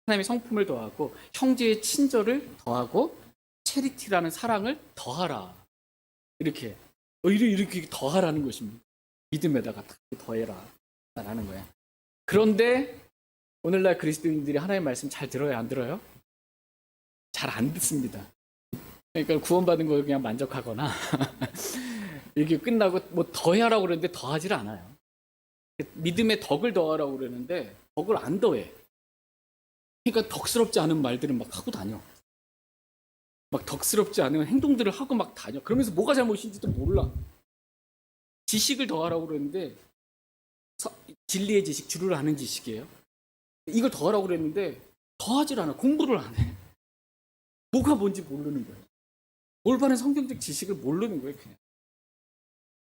하나님의 성품을 더하고 형제의 친절을 더하고 체리티라는 사랑을 더하라. 이렇게 더하라는 것입니다. 믿음에다가 더해라 라는 거예요. 그런데 오늘날 그리스도인들이 하나님의 말씀 잘 들어요? 안 들어요? 잘 안 듣습니다. 그러니까 구원받은 걸 그냥 만족하거나 이렇게 끝나고 뭐 더하라고 그러는데 더하지를 않아요. 믿음의 덕을 더하라고 그러는데 덕을 안 더해. 그러니까 덕스럽지 않은 말들은 막 하고 다녀. 막 덕스럽지 않은 행동들을 하고 막 다녀. 그러면서 뭐가 잘못인지도 몰라. 지식을 더하라고 그러는데 진리의 지식, 주를 아는 지식이에요. 이걸 더하라고 그랬는데 더하질 않아. 공부를 안 해. 뭐가 뭔지 모르는 거예요. 올바른 성경적 지식을 모르는 거예요. 그냥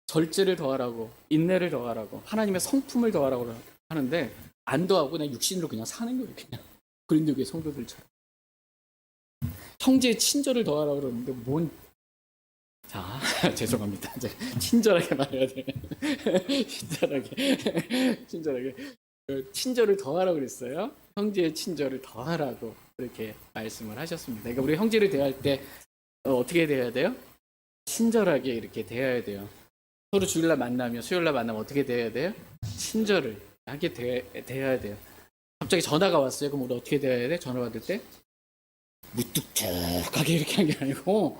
절제를 더하라고, 인내를 더하라고, 하나님의 성품을 더하라고 하는데 안 더하고 그냥 육신으로 그냥 사는 거예요. 그냥 고린도교회 성도들처럼. 형제의 친절을 더하라고 그러는데 자, 죄송합니다. 친절하게 말해야 돼. 친절하게. 친절을 더하라고 그랬어요. 형제의 친절을 더하라고 그렇게 말씀을 하셨습니다. 그러니까 우리 형제를 대할 때 어떻게 대해야 돼요? 친절하게 이렇게 대해야 돼요. 서로 주일날 만나면 수요일날 만나면 어떻게 대해야 돼요? 친절을 하게 대해야 돼요. 갑자기 전화가 왔어요. 그럼 우리 어떻게 대해야 돼? 전화 받을 때 무뚝뚝하게 이렇게 한 게 아니고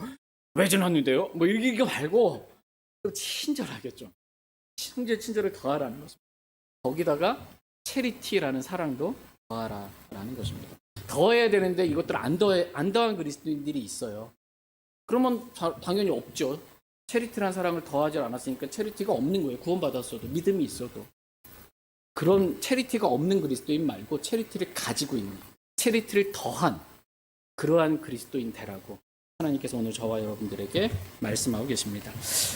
왜 전화했는데요? 뭐 이거 말고 좀 친절하게 좀 형제 친절을 더하라는 것입니다. 거기다가 체리티라는 사랑도 더하라라는 것입니다. 더해야 되는데 이것들 안 더한 그리스도인들이 있어요. 그러면 당연히 없죠. 체리티라는 사랑을 더하지 않았으니까 체리티가 없는 거예요. 구원받았어도 믿음이 있어도. 그런 체리티가 없는 그리스도인 말고 체리티를 가지고 있는, 체리티를 더한 그러한 그리스도인 되라고 하나님께서 오늘 저와 여러분들에게 말씀하고 계십니다.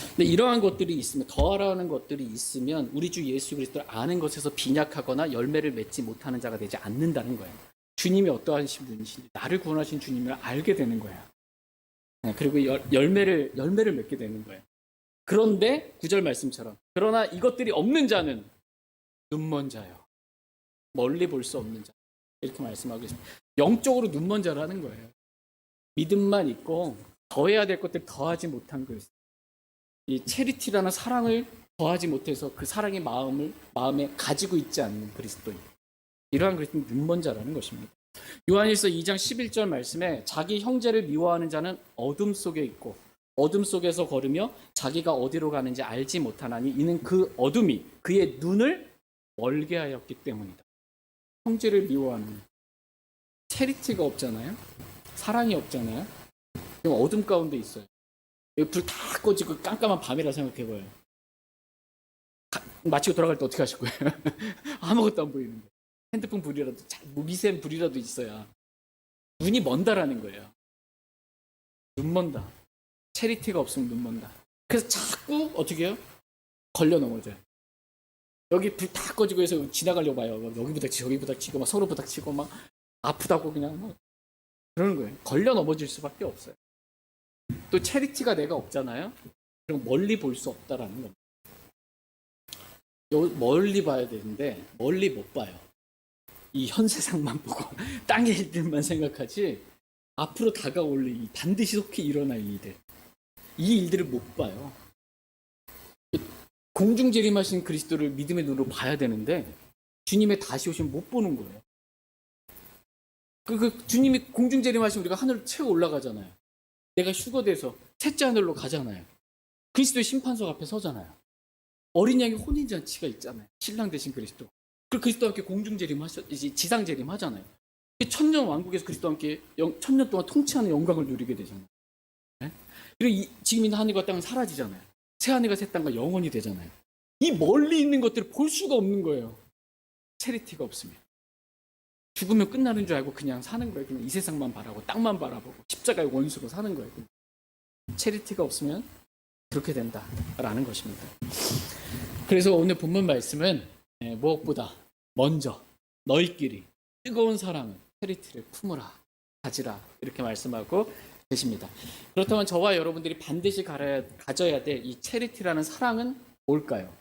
근데 이러한 것들이 있으면, 더하라는 것들이 있으면 우리 주 예수 그리스도를 아는 것에서 빈약하거나 열매를 맺지 못하는 자가 되지 않는다는 거예요. 주님이 어떠하신 분이신지, 나를 구원하신 주님을 알게 되는 거예요. 그리고 열매를 맺게 되는 거예요. 그런데 9절 말씀처럼 그러나 이것들이 없는 자는 눈먼 자요. 멀리 볼 수 없는 자. 이렇게 말씀하고 계십니다. 영적으로 눈먼 자라는 거예요. 믿음만 있고 더해야 될 것들 더하지 못한 그리스도. 이 체리티라는 사랑을 더하지 못해서 그 사랑의 마음에 가지고 있지 않는 그리스도인. 이러한 그리스도는 눈먼 자라는 것입니다. 요한일서 2장 11절 말씀에 자기 형제를 미워하는 자는 어둠 속에 있고 어둠 속에서 걸으며 자기가 어디로 가는지 알지 못하나니 이는 그 어둠이 그의 눈을 멀게 하였기 때문이다. 형제를 미워하는 체리티가 없잖아요. 사랑이 없잖아요. 그럼 어둠 가운데 있어요. 불 다 꺼지고 깜깜한 밤이라 생각해봐요. 마치고 돌아갈 때 어떻게 하실 거예요? 아무것도 안 보이는데. 핸드폰 불이라도, 미세한 불이라도 있어야 눈이 먼다라는 거예요. 눈 먼다. 체리티가 없으면 눈 먼다. 그래서 자꾸 어떻게 해요? 걸려 넘어져요. 여기 불 다 꺼지고 해서 지나가려고 봐요. 여기 부닥치고 저기 부닥치고 막 서로 부닥치고 막 아프다고 그냥 막 그러는 거예요. 걸려 넘어질 수밖에 없어요. 또 체리티가 내가 없잖아요. 그럼 멀리 볼 수 없다라는 겁니다. 멀리 봐야 되는데 멀리 못 봐요. 이 현 세상만 보고 땅의 일들만 생각하지 앞으로 다가올 일, 반드시 속히 일어날 일들, 이 일들을 못 봐요. 공중재림하신 그리스도를 믿음의 눈으로 봐야 되는데 주님의 다시 오시면 못 보는 거예요. 주님이 공중재림하시면 우리가 하늘로 채워 올라가잖아요. 내가 휴거돼서 셋째 하늘로 가잖아요. 그리스도의 심판석 앞에 서잖아요. 어린 양의 혼인잔치가 있잖아요. 신랑 되신 그리스도. 그리스도와 함께 지상재림 하잖아요. 천년 왕국에서 그리스도와 함께 천년 동안 통치하는 영광을 누리게 되잖아요. 네? 그리고 지금 있는 하늘과 땅은 사라지잖아요. 새 하늘과 새 땅과 영원히 되잖아요. 이 멀리 있는 것들을 볼 수가 없는 거예요. 체리티가 없으면. 죽으면 끝나는 줄 알고 그냥 사는 거예요. 그냥 이 세상만 바라고 땅만 바라보고 십자가의 원수로 사는 거예요. 체리티가 없으면 그렇게 된다라는 것입니다. 그래서 오늘 본문 말씀은 무엇보다 먼저 너희끼리 뜨거운 사랑은 체리티를 품으라, 가지라 이렇게 말씀하고 계십니다. 그렇다면 저와 여러분들이 반드시 가져야 될 이 체리티라는 사랑은 뭘까요?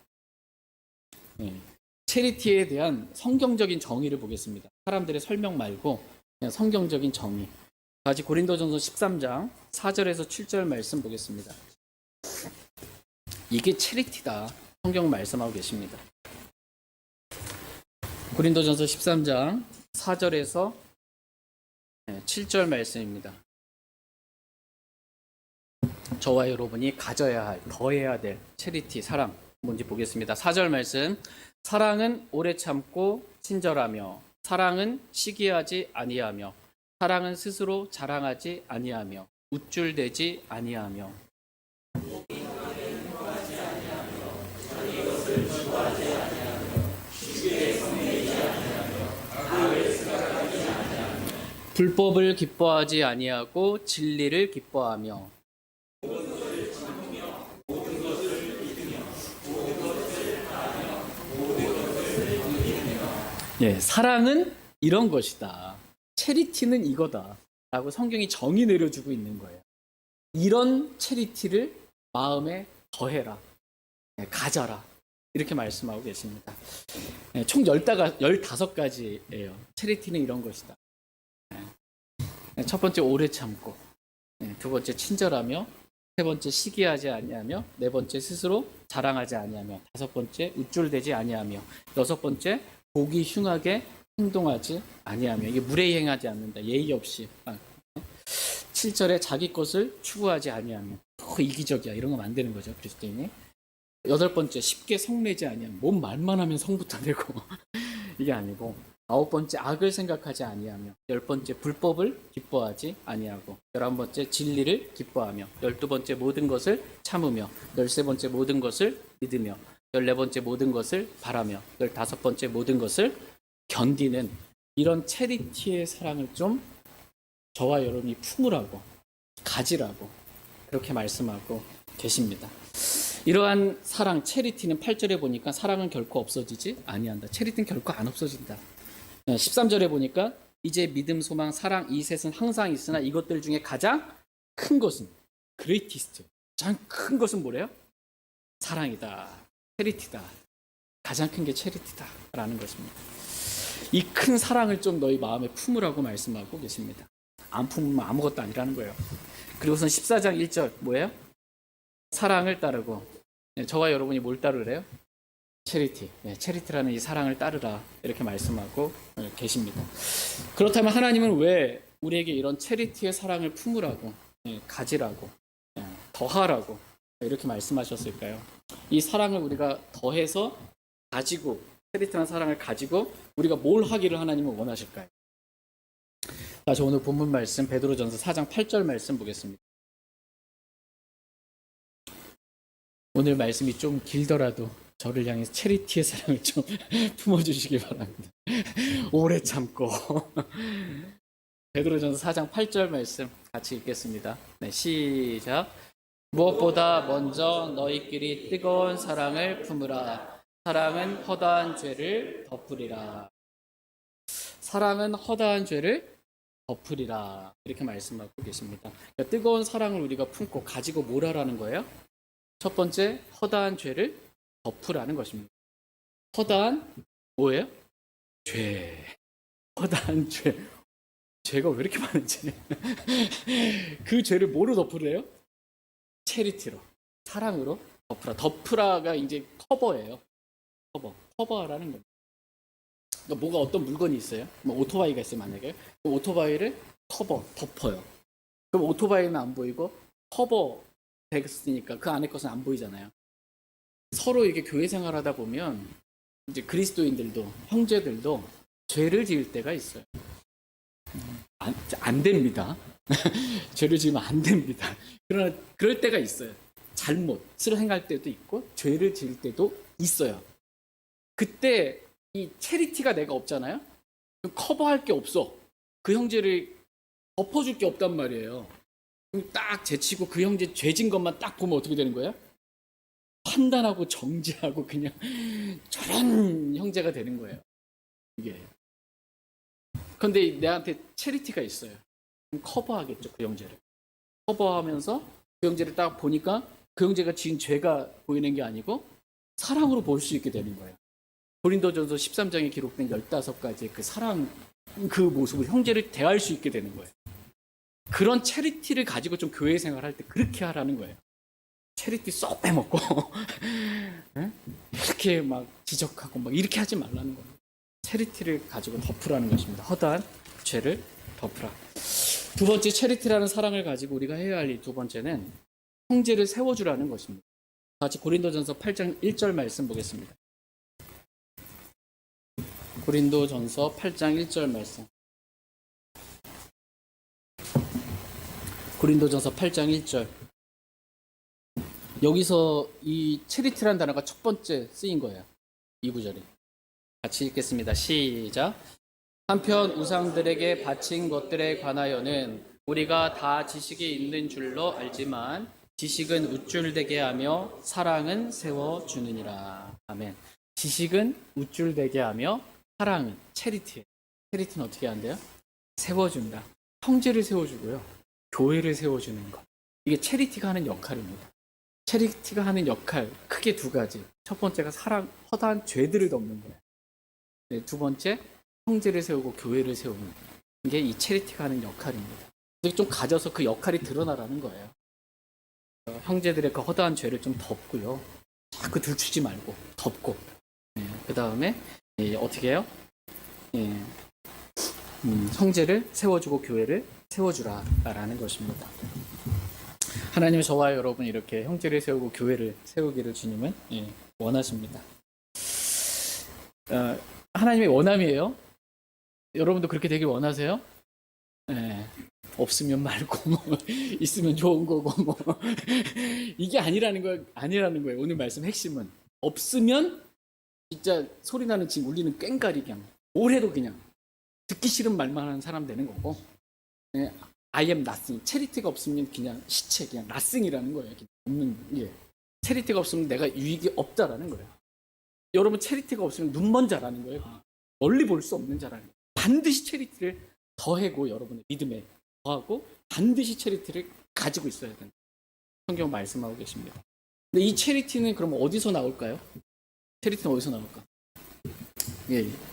체리티에 대한 성경적인 정의를 보겠습니다. 사람들의 설명 말고 그냥 성경적인 정의. 다시 고린도전서 13장 4절에서 7절 말씀 보겠습니다. 이게 체리티다. 성경 말씀하고 계십니다. 고린도전서 13장 4절에서 7절 말씀입니다. 저와 여러분이 가져야 할, 더해야 될 체리티, 사랑 뭔지 보겠습니다. 4절 말씀. 사랑은 오래 참고 친절하며, 사랑은 시기하지 아니하며, 사랑은 스스로 자랑하지 아니하며, 우쭐대지 아니하며. 불법을 기뻐하지 아니하고 진리를 기뻐하며. 사랑은 이런 것이다. 체리티는 이거다. 라고 성경이 정의 내려주고 있는 거예요. 이런 체리티를 마음에 더해라. 가져라. 이렇게 말씀하고 계십니다. 총 15가지예요. 체리티는 이런 것이다. 첫 번째 오래 참고, 두 번째 친절하며, 세 번째 시기하지 아니하며, 네 번째 스스로 자랑하지 아니하며, 다섯 번째 우쭐대지 아니하며, 여섯 번째 보기 흉하게 행동하지 아니하며. 이게 무례행하지 않는다. 예의 없이. 7절에 자기 것을 추구하지 아니하며. 이기적이야. 이런 거 만드는 거죠. 그리스도인이. 여덟 번째 쉽게 성내지 아니하며. 뭔 말만 하면 성부터 내고. 이게 아니고. 아홉 번째 악을 생각하지 아니하며. 열 번째 불법을 기뻐하지 아니하고. 11번째 진리를 기뻐하며. 12번째 모든 것을 참으며. 13번째 모든 것을 믿으며. 14번째 모든 것을 바라며. 15번째 모든 것을 견디는 이런 체리티의 사랑을 좀 저와 여러분이 품으라고, 가지라고 그렇게 말씀하고 계십니다. 이러한 사랑, 체리티는 8절에 보니까 사랑은 결코 없어지지 아니한다. 체리티는 결코 안 없어진다. 13절에 보니까 이제 믿음, 소망, 사랑 이 셋은 항상 있으나 이것들 중에 가장 큰 것은 greatest. 가장 큰 것은 뭐래요? 사랑이다. 체리티다. 가장 큰 게 체리티다. 라는 것입니다. 이 큰 사랑을 좀 너희 마음에 품으라고 말씀하고 계십니다. 안 품으면 아무것도 아니라는 거예요. 그리고선 14장 1절 뭐예요? 사랑을 따르고. 저와 여러분이 뭘 따르래요? 체리티. 체리티라는 이 사랑을 따르라. 이렇게 말씀하고 계십니다. 그렇다면 하나님은 왜 우리에게 이런 체리티의 사랑을 품으라고, 가지라고, 더하라고 이렇게 말씀하셨을까요? 이 사랑을 우리가 더해서 가지고, 체리티한 사랑을 가지고 우리가 뭘 하기를 하나님은 원하실까요? 자, 오늘 본문 말씀 베드로전서 4장 8절 말씀 보겠습니다. 오늘 말씀이 좀 길더라도 저를 향해서 체리티의 사랑을 좀 품어주시기 바랍니다. 오래 참고. 베드로전서 4장 8절 말씀 같이 읽겠습니다. 시작. 무엇보다 먼저 너희끼리 뜨거운 사랑을 품으라. 사랑은 허다한 죄를 덮으리라. 사랑은 허다한 죄를 덮으리라. 이렇게 말씀하고 계십니다. 그러니까 뜨거운 사랑을 우리가 품고 가지고 뭘 하라는 거예요? 첫 번째, 허다한 죄를 덮으라는 것입니다. 허다한 뭐예요? 죄. 허다한 죄. 죄가 왜 이렇게 많은지. 그 죄를 뭐로 덮으래요? 체리티로, 사랑으로 덮으라. 덮으라가 이제 커버예요. 커버하라는 겁니다. 그러니까 뭐가 어떤 물건이 있어요. 뭐 오토바이가 있어요 만약에. 그럼 오토바이를 덮어요. 그럼 오토바이는 안 보이고 커버 됐으니까 그 안에 것은 안 보이잖아요. 서로 이게 교회 생활하다 보면 이제 그리스도인들도 형제들도 죄를 지을 때가 있어요. 안 됩니다. 죄를 지으면 안 됩니다. 그러나 그럴 때가 있어요. 잘못을 행할 때도 있고 죄를 지을 때도 있어요. 그때 이 체리티가 내가 없잖아요. 그럼 커버할 게 없어. 그 형제를 덮어줄 게 없단 말이에요. 그럼 딱 제치고 그 형제 죄진 것만 딱 보면 어떻게 되는 거예요? 판단하고 정지하고 그냥 저런 형제가 되는 거예요. 이게. 그런데 내한테 체리티가 있어요. 그럼 커버하겠죠, 그 형제를. 커버하면서 그 형제를 딱 보니까 그 형제가 지은 죄가 보이는 게 아니고 사랑으로 볼 수 있게 되는 거예요. 고린도전서 13장에 기록된 15가지의 그 사랑, 그 모습을 형제를 대할 수 있게 되는 거예요. 그런 체리티를 가지고 좀 교회 생활할 때 그렇게 하라는 거예요. 체리티 쏙 빼먹고 이렇게 막 지적하고 막 이렇게 하지 말라는 거예요. 체리티를 가지고 덮으라는 것입니다. 허다한 죄를 덮으라. 두 번째, 체리티라는 사랑을 가지고 우리가 해야 할 일 두 번째는 형제를 세워주라는 것입니다. 같이 고린도전서 8장 1절 말씀 보겠습니다. 고린도전서 8장 1절 말씀. 고린도전서 8장 1절. 여기서 이 체리티라는 단어가 첫 번째 쓰인 거예요. 이 구절이. 같이 읽겠습니다. 시작. 한편 우상들에게 바친 것들에 관하여는 우리가 다 지식이 있는 줄로 알지만 지식은 우쭐되게 하며 사랑은 세워주느니라. 아멘. 지식은 우쭐되게 하며 사랑은 체리티예요. 체리티는 어떻게 한대요? 세워준다. 형제를 세워주고요. 교회를 세워주는 것. 이게 체리티가 하는 역할입니다. 체리티가 하는 역할 크게 두 가지. 첫 번째가 사랑, 허다한 죄들을 덮는 거예요. 네, 두 번째, 형제를 세우고 교회를 세우는 거예요. 이게 이 체리티가 하는 역할입니다. 좀 가져서 그 역할이 드러나라는 거예요. 형제들의 그 허다한 죄를 좀 덮고요. 자꾸 들추지 말고 덮고. 그 다음에 어떻게 해요? 형제를 세워주고 교회를 세워주라라는 것입니다. 하나님은 저와 여러분 이렇게 형제를 세우고 교회를 세우기를 주님은 원하십니다. 하나님의 원함이에요. 여러분도 그렇게 되길 원하세요? 없으면 말고 뭐 있으면 좋은 거고 뭐 이게 아니라는 거예요. 오늘 말씀 핵심은 없으면 진짜 소리 나는 징 울리는 꽹가리 그냥 뭘 해도 그냥 듣기 싫은 말만 하는 사람 되는 거고. I am nothing. 체리티가 없으면 그냥 시체, 그냥 nothing이라는 거예요. 없는 게. 체리티가 없으면 내가 유익이 없다라는 거예요. 여러분 체리티가 없으면 눈먼 자라는 거예요. 멀리 볼 수 없는 자라는 거예요. 반드시 체리티를 더하고 여러분의 믿음에 더하고 반드시 체리티를 가지고 있어야 된다. 성경 말씀하고 계십니다. 근데 이 체리티는 그럼 어디서 나올까요? 체리티는 어디서 나올까?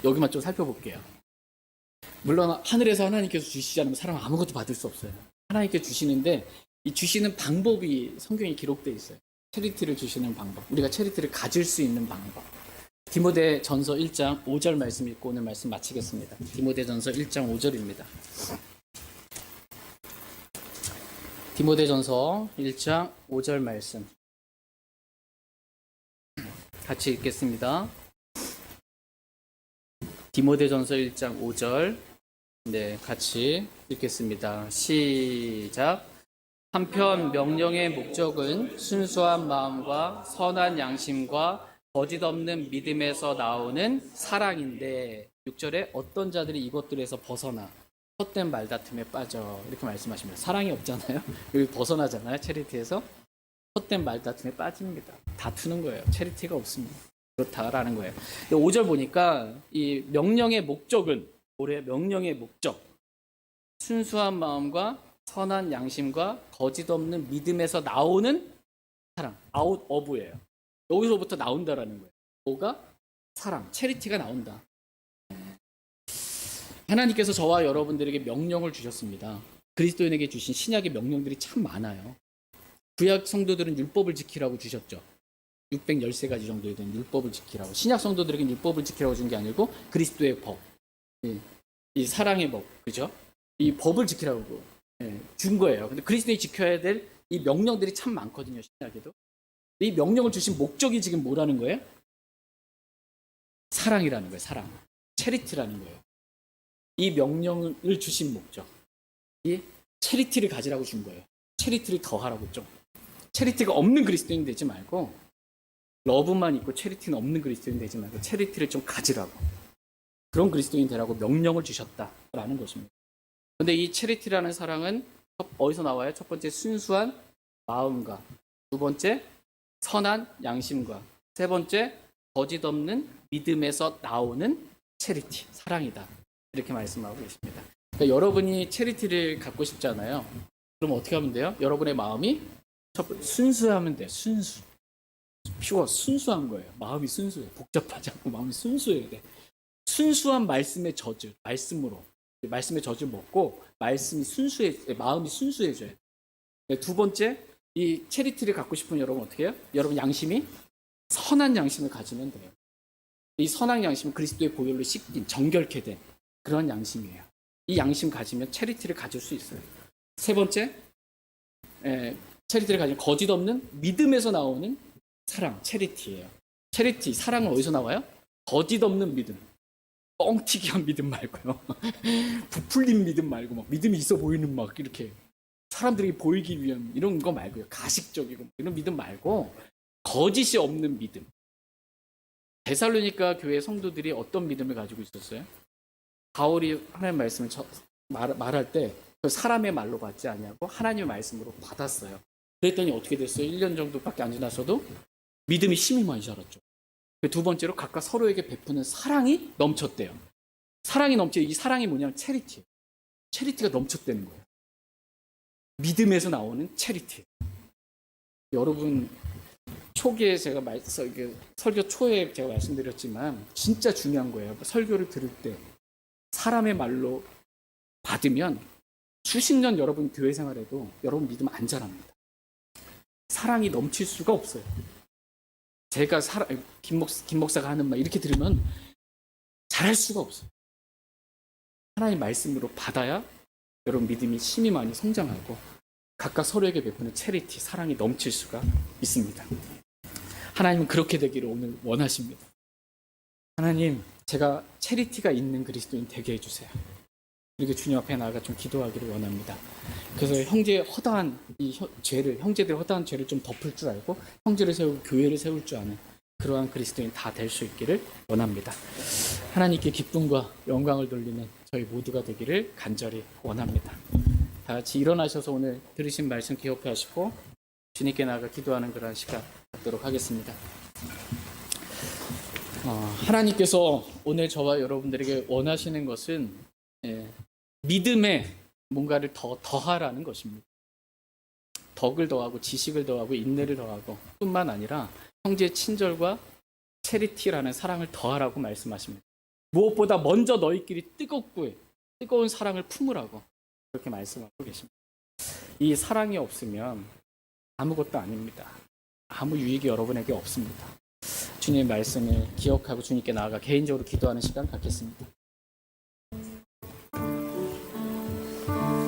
여기만 좀 살펴볼게요. 물론 하늘에서 하나님께서 주시지 않으면 사람은 아무것도 받을 수 없어요. 하나님께 주시는데 이 주시는 방법이 성경에 기록되어 있어요. 체리티를 주시는 방법, 우리가 체리티를 가질 수 있는 방법. 디모데전서 1장 5절 말씀 읽고 오늘 말씀 마치겠습니다. 디모데전서 1장 5절입니다. 디모데전서 1장 5절 말씀 같이 읽겠습니다. 디모데전서 1장 5절 같이 읽겠습니다. 시작. 한편 명령의 목적은 순수한 마음과 선한 양심과 거짓 없는 믿음에서 나오는 사랑인데 6절에 어떤 자들이 이것들에서 벗어나 헛된 말다툼에 빠져 이렇게 말씀하십니다. 사랑이 없잖아요. 여기 벗어나잖아요. 체리티에서 헛된 말다툼에 빠집니다. 다투는 거예요. 체리티가 없습니다. 그렇다라는 거예요. 5절 보니까 이 명령의 목적은 올해 명령의 목적 순수한 마음과 선한 양심과 거짓 없는 믿음에서 나오는 사랑 out of예요. 여기서부터 나온다라는 거예요. 뭐가? 사랑, 체리티가 나온다. 하나님께서 저와 여러분들에게 명령을 주셨습니다. 그리스도인에게 주신 신약의 명령들이 참 많아요. 구약 성도들은 율법을 지키라고 주셨죠. 613가지 정도에 대한 율법을 지키라고. 신약 성도들에게는 율법을 지키라고 준 게 아니고 그리스도의 법, 이 사랑의 법, 그죠? 이 법을 지키라고 준 거예요. 근데 그리스도인이 지켜야 될 이 명령들이 참 많거든요. 신약에도. 이 명령을 주신 목적이 지금 뭐라는 거예요? 사랑이라는 거예요. 사랑. 체리티라는 거예요. 이 명령을 주신 목적. 이 체리티를 가지라고 준 거예요. 체리티를 더하라고 좀. 체리티가 없는 그리스도인 되지 말고 러브만 있고 체리티는 없는 그리스도인 되지 말고 체리티를 좀 가지라고. 그런 그리스도인 되라고 명령을 주셨다라는 것입니다. 그런데 이 체리티라는 사랑은 어디서 나와요? 첫 번째 순수한 마음과, 두 번째 선한 양심과, 세 번째 거짓 없는 믿음에서 나오는 체리티, 사랑이다. 이렇게 말씀하고 계십니다. 그러니까 여러분이 체리티를 갖고 싶잖아요. 그럼 어떻게 하면 돼요? 여러분의 마음이 순수하면 돼요. 순수. 피워 순수한 거예요. 마음이 순수해요. 복잡하지 않고 마음이 순수해야 돼. 순수한 말씀의 젖을, 말씀의 젖을 먹고 말씀이 마음이 순수해져요. 두 번째, 이 체리티를 갖고 싶은 여러분 어떻게 해요? 여러분 양심이 선한 양심을 가지면 돼요. 이 선한 양심은 그리스도의 보혈로 씻긴, 정결케 된 그런 양심이에요. 이 양심 가지면 체리티를 가질 수 있어요. 세 번째, 체리티를 가지면 거짓 없는 믿음에서 나오는 사랑, 체리티예요. 체리티, 사랑은 어디서 나와요? 거짓 없는 믿음. 뻥튀기한 믿음 말고요. 부풀린 믿음 말고 막 믿음이 있어 보이는 막 이렇게 사람들이 보이기 위한 이런 거 말고요. 가식적이고 이런 믿음 말고 거짓이 없는 믿음. 데살로니가 교회 성도들이 어떤 믿음을 가지고 있었어요? 바울이 하나님의 말씀을 말할 때 사람의 말로 받지 않냐고 하나님의 말씀으로 받았어요. 그랬더니 어떻게 됐어요? 1년 정도밖에 안 지나서도 믿음이 힘이 많이 자랐죠. 두 번째로 각각 서로에게 베푸는 사랑이 넘쳤대요. 사랑이 넘쳐. 이 사랑이 뭐냐면 체리티. 체리티가 넘쳤다는 거예요. 믿음에서 나오는 체리티. 여러분 초기에 제가 설교 초에 제가 말씀드렸지만 진짜 중요한 거예요. 설교를 들을 때 사람의 말로 받으면 수십 년 여러분 교회 생활에도 여러분 믿음 안 자랍니다. 사랑이 넘칠 수가 없어요. 제가 김 목사가 하는 말 이렇게 들으면 잘할 수가 없어요. 하나님 말씀으로 받아야 여러분 믿음이 힘이 많이 성장하고 각각 서로에게 베푸는 체리티, 사랑이 넘칠 수가 있습니다. 하나님은 그렇게 되기를 오늘 원하십니다. 하나님, 제가 체리티가 있는 그리스도인 되게 해주세요. 이렇게 주님 앞에 나아가 좀 기도하기를 원합니다. 그래서 형제들의 허다한 죄를 좀 덮을 줄 알고 형제를 세우고 교회를 세울 줄 아는 그러한 그리스도인 다 될 수 있기를 원합니다. 하나님께 기쁨과 영광을 돌리는 저희 모두가 되기를 간절히 원합니다. 다 같이 일어나셔서 오늘 들으신 말씀 기억해 하시고 주님께 나아가 기도하는 그런 시간 갖도록 하겠습니다. 하나님께서 오늘 저와 여러분들에게 원하시는 것은 믿음에 뭔가를 더하라는 것입니다. 덕을 더하고 지식을 더하고 인내를 더하고 뿐만 아니라 형제의 친절과 체리티라는 사랑을 더하라고 말씀하십니다. 무엇보다 먼저 너희끼리 뜨거운 사랑을 품으라고 그렇게 말씀하고 계십니다. 이 사랑이 없으면 아무것도 아닙니다. 아무 유익이 여러분에게 없습니다. 주님의 말씀을 기억하고 주님께 나아가 개인적으로 기도하는 시간 갖겠습니다.